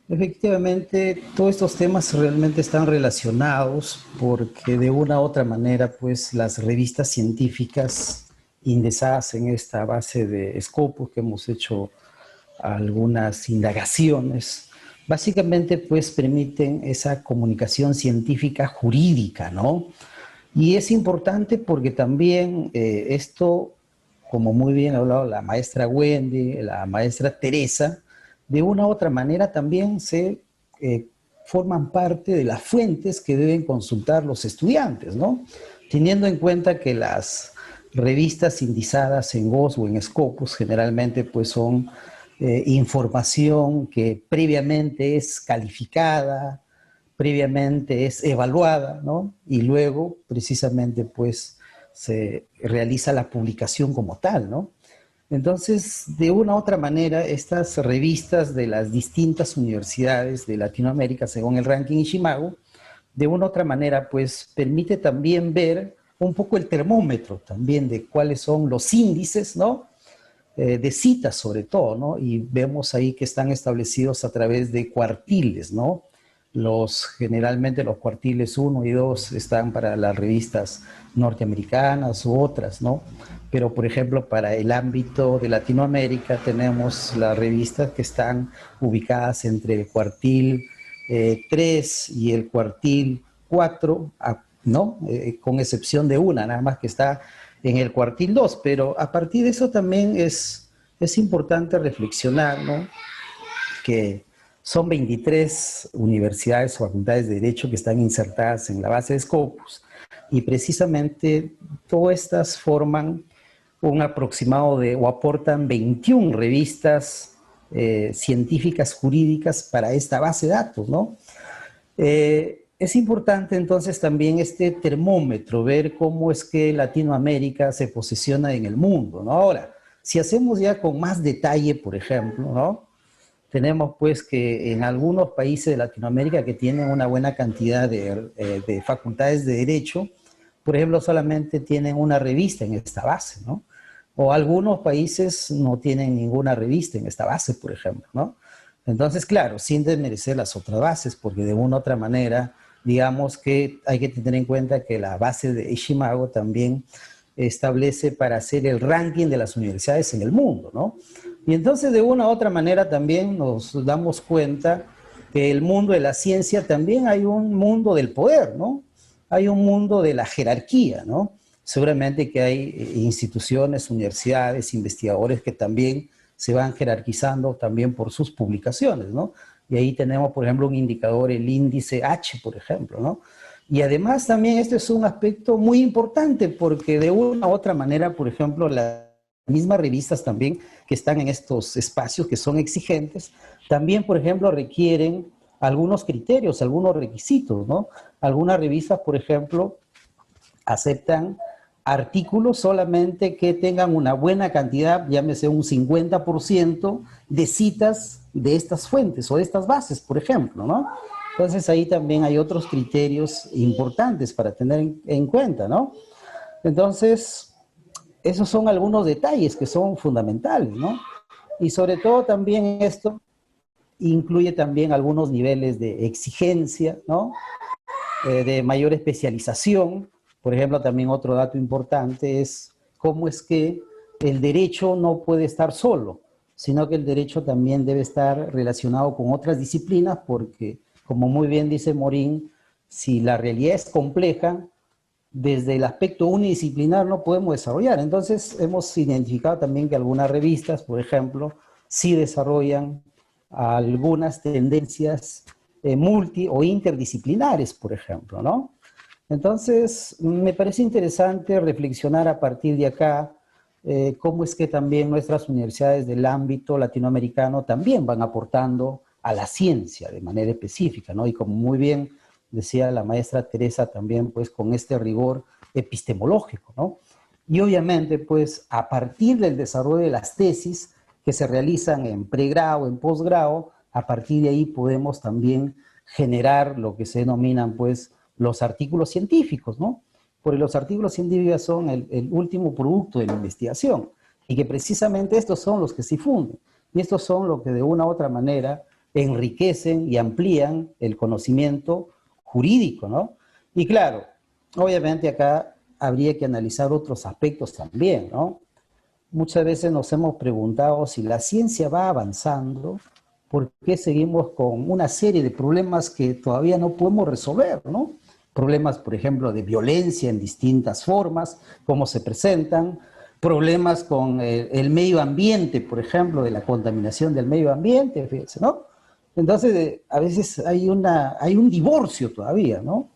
Efectivamente, todos estos temas realmente están relacionados porque de una u otra manera, pues las revistas científicas indexadas en esta base de Scopus, que hemos hecho algunas indagaciones, básicamente pues permiten esa comunicación científica jurídica, ¿no? Y es importante porque también esto, como muy bien ha hablado la maestra Wendy, la maestra Teresa, de una u otra manera también se forman parte de las fuentes que deben consultar los estudiantes, ¿no? Teniendo en cuenta que las revistas indizadas en GOS o en Scopus generalmente pues son información que previamente es calificada, previamente es evaluada, ¿no? Y luego precisamente pues se realiza la publicación como tal, ¿no? Entonces, de una u otra manera, estas revistas de las distintas universidades de Latinoamérica, según el ranking Ishimago, de una u otra manera, pues permite también ver un poco el termómetro también de cuáles son los índices, ¿no? De citas sobre todo, ¿no? Y vemos ahí que están establecidos a través de cuartiles, ¿no? Generalmente los cuartiles 1 y 2 están para las revistas norteamericanas u otras, ¿no? Pero, por ejemplo, para el ámbito de Latinoamérica tenemos las revistas que están ubicadas entre el cuartil 3 y el cuartil 4, ¿no? Con excepción de una, nada más que está en el cuartil 2, pero a partir de eso también es importante reflexionar, ¿no? Que son 23 universidades o facultades de Derecho que están insertadas en la base de Scopus, y precisamente todas estas forman un aproximado de, o aportan 21 revistas científicas jurídicas para esta base de datos, ¿no? Es importante entonces también este termómetro, ver cómo es que Latinoamérica se posiciona en el mundo, ¿no? Ahora, si hacemos ya con más detalle, por ejemplo, ¿no? Tenemos pues que en algunos países de Latinoamérica que tienen una buena cantidad de facultades de derecho, por ejemplo, solamente tienen una revista en esta base, ¿no? O algunos países no tienen ninguna revista en esta base, por ejemplo, ¿no? Entonces, claro, sin desmerecer las otras bases, porque de una u otra manera, digamos que hay que tener en cuenta que la base de Ishimago también establece para hacer el ranking de las universidades en el mundo, ¿no? Y entonces de una u otra manera también nos damos cuenta que el mundo de la ciencia también hay un mundo del poder, ¿no? Hay un mundo de la jerarquía, ¿no? Seguramente que hay instituciones, universidades, investigadores que también se van jerarquizando también por sus publicaciones, ¿no? Y ahí tenemos, por ejemplo, un indicador, el índice H, por ejemplo, ¿no? Y además también este es un aspecto muy importante porque de una u otra manera, por ejemplo, las mismas revistas también que están en estos espacios que son exigentes, también, por ejemplo, requieren algunos criterios, algunos requisitos, ¿no? Algunas revistas, por ejemplo, aceptan artículos solamente que tengan una buena cantidad, llámese un 50% de citas de estas fuentes o de estas bases, por ejemplo, ¿no? Entonces ahí también hay otros criterios importantes para tener en cuenta, ¿no? Entonces, esos son algunos detalles que son fundamentales, ¿no? Y sobre todo también esto incluye también algunos niveles de exigencia, ¿no? De mayor especialización. Por ejemplo, también otro dato importante es cómo es que el derecho no puede estar solo, sino que el derecho también debe estar relacionado con otras disciplinas porque, como muy bien dice Morín, si la realidad es compleja, desde el aspecto unidisciplinar no podemos desarrollar. Entonces, hemos identificado también que algunas revistas, por ejemplo, sí desarrollan algunas tendencias multi o interdisciplinares, por ejemplo, ¿no? Entonces, me parece interesante reflexionar a partir de acá cómo es que también nuestras universidades del ámbito latinoamericano también van aportando a la ciencia de manera específica, ¿no? Y como muy bien decía la maestra Teresa también, pues con este rigor epistemológico, ¿no? Y obviamente, pues a partir del desarrollo de las tesis que se realizan en pregrado, en posgrado, a partir de ahí podemos también generar lo que se denominan, pues, los artículos científicos, ¿no? Porque los artículos científicos son el último producto de la investigación y que precisamente estos son los que se difunden y estos son los que de una u otra manera enriquecen y amplían el conocimiento jurídico, ¿no? Y claro, obviamente acá habría que analizar otros aspectos también, ¿no? Muchas veces nos hemos preguntado si la ciencia va avanzando, ¿por qué seguimos con una serie de problemas que todavía no podemos resolver, ¿no? Problemas, por ejemplo, de violencia en distintas formas, cómo se presentan, problemas con el medio ambiente, por ejemplo, de la contaminación del medio ambiente, fíjense, ¿no? Entonces, a veces hay un divorcio todavía, ¿no?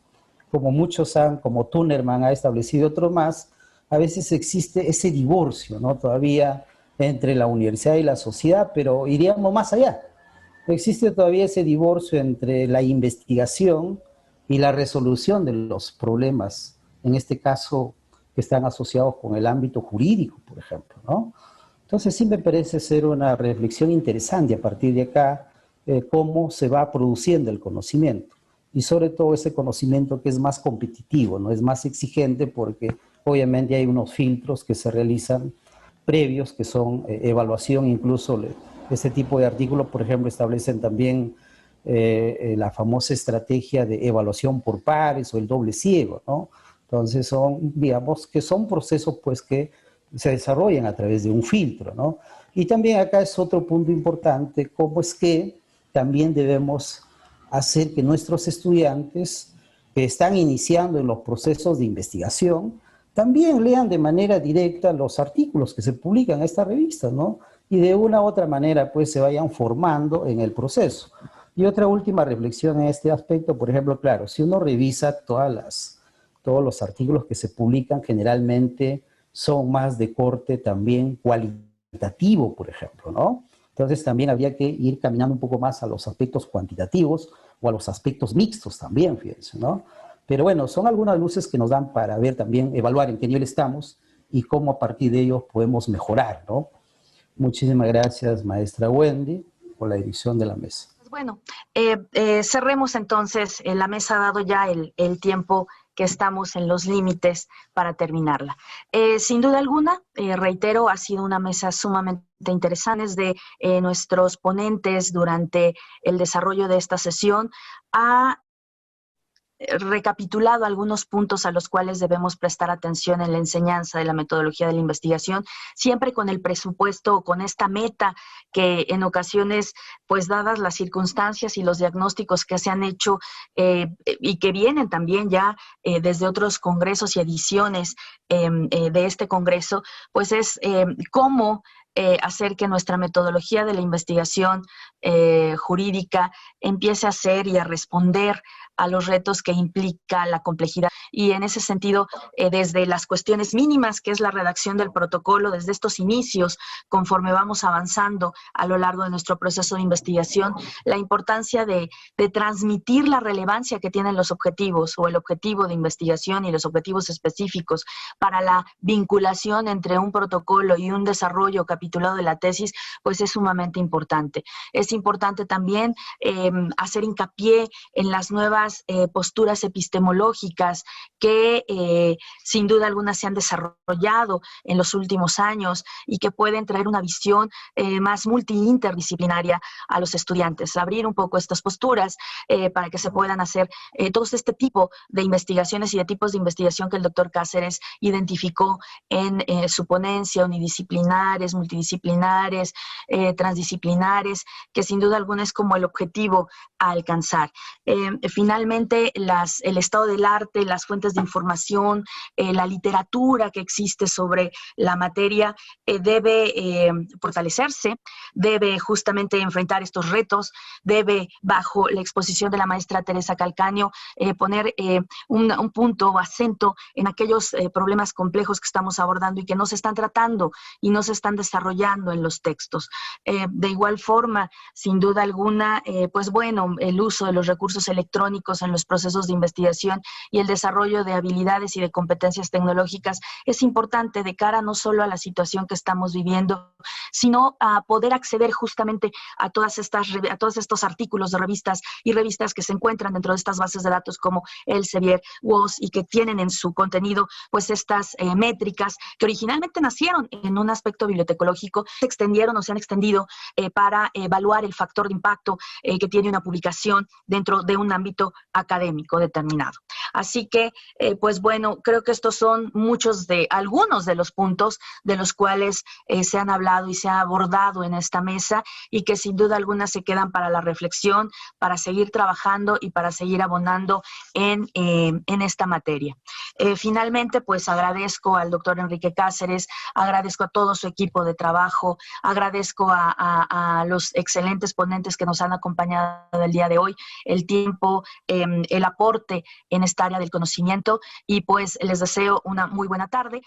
Como muchos como Tunerman ha establecido otros más, a veces existe ese divorcio, ¿no? Todavía entre la universidad y la sociedad, pero iríamos más allá. Existe todavía ese divorcio entre la investigación y la resolución de los problemas, en este caso, que están asociados con el ámbito jurídico, por ejemplo, ¿no? Entonces sí me parece ser una reflexión interesante a partir de acá, cómo se va produciendo el conocimiento. Y sobre todo ese conocimiento que es más competitivo, ¿no? Es más exigente porque obviamente hay unos filtros que se realizan previos, que son evaluación, incluso este tipo de artículos, por ejemplo, establecen también la famosa estrategia de evaluación por pares o el doble ciego, ¿no? Entonces son, digamos, que son procesos pues que se desarrollan a través de un filtro, ¿no? Y también acá es otro punto importante, cómo es que también debemos hacer que nuestros estudiantes que están iniciando en los procesos de investigación también lean de manera directa los artículos que se publican en esta revista, ¿no? Y de una u otra manera pues se vayan formando en el proceso. Y otra última reflexión en este aspecto, por ejemplo, claro, si uno revisa todos los artículos que se publican, generalmente son más de corte también cualitativo, por ejemplo, ¿no? Entonces también habría que ir caminando un poco más a los aspectos cuantitativos o a los aspectos mixtos también, fíjense, ¿no? Pero bueno, son algunas luces que nos dan para ver también, evaluar en qué nivel estamos y cómo a partir de ellos podemos mejorar, ¿no? Muchísimas gracias, maestra Wendy, por la edición de la mesa. Bueno, cerremos entonces, la mesa ha dado ya el tiempo que estamos en los límites para terminarla. Sin duda alguna, reitero, ha sido una mesa sumamente interesante de nuestros ponentes durante el desarrollo de esta sesión. Ha recapitulado algunos puntos a los cuales debemos prestar atención en la enseñanza de la metodología de la investigación, siempre con el presupuesto o con esta meta que en ocasiones, pues dadas las circunstancias y los diagnósticos que se han hecho y que vienen también ya desde otros congresos y ediciones de este congreso, pues es cómo hacer que nuestra metodología de la investigación jurídica empiece a ser y a responder a los retos que implica la complejidad. Y en ese sentido, desde las cuestiones mínimas, que es la redacción del protocolo, desde estos inicios, conforme vamos avanzando a lo largo de nuestro proceso de investigación, la importancia de transmitir la relevancia que tienen los objetivos o el objetivo de investigación y los objetivos específicos para la vinculación entre un protocolo y un desarrollo capitulado de la tesis, pues es sumamente importante. Es importante también hacer hincapié en las nuevas posturas epistemológicas que sin duda alguna se han desarrollado en los últimos años y que pueden traer una visión más multi-interdisciplinaria a los estudiantes, abrir un poco estas posturas para que se puedan hacer todo este tipo de investigaciones y de tipos de investigación que el doctor Cáceres identificó en su ponencia, unidisciplinares, multidisciplinares, transdisciplinares, que sin duda alguna es como el objetivo a alcanzar. Finalmente, el estado del arte, las fuentes de información, la literatura que existe sobre la materia debe fortalecerse, debe justamente enfrentar estos retos, debe, bajo la exposición de la maestra Teresa Calcaño, poner un punto o acento en aquellos problemas complejos que estamos abordando y que no se están tratando y no se están desarrollando en los textos. De igual forma, sin duda alguna, pues bueno, el uso de los recursos electrónicos en los procesos de investigación y el desarrollo de habilidades y de competencias tecnológicas es importante de cara no solo a la situación que estamos viviendo, sino a poder acceder justamente a todos estos artículos de revistas y revistas que se encuentran dentro de estas bases de datos como Elsevier, WOS, y que tienen en su contenido pues estas métricas que originalmente nacieron en un aspecto bibliotecológico, se extendieron o se han extendido para evaluar el factor de impacto que tiene una publicación dentro de un ámbito académico determinado. Así que, pues bueno, creo que estos son algunos de los puntos de los cuales se han hablado y se ha abordado en esta mesa y que sin duda alguna se quedan para la reflexión, para seguir trabajando y para seguir abonando en esta materia. Finalmente, pues agradezco al doctor Enrique Cáceres, agradezco a todo su equipo de trabajo, agradezco a los excelentes ponentes que nos han acompañado el día de hoy, el tiempo, el aporte en esta área del conocimiento y pues les deseo una muy buena tarde.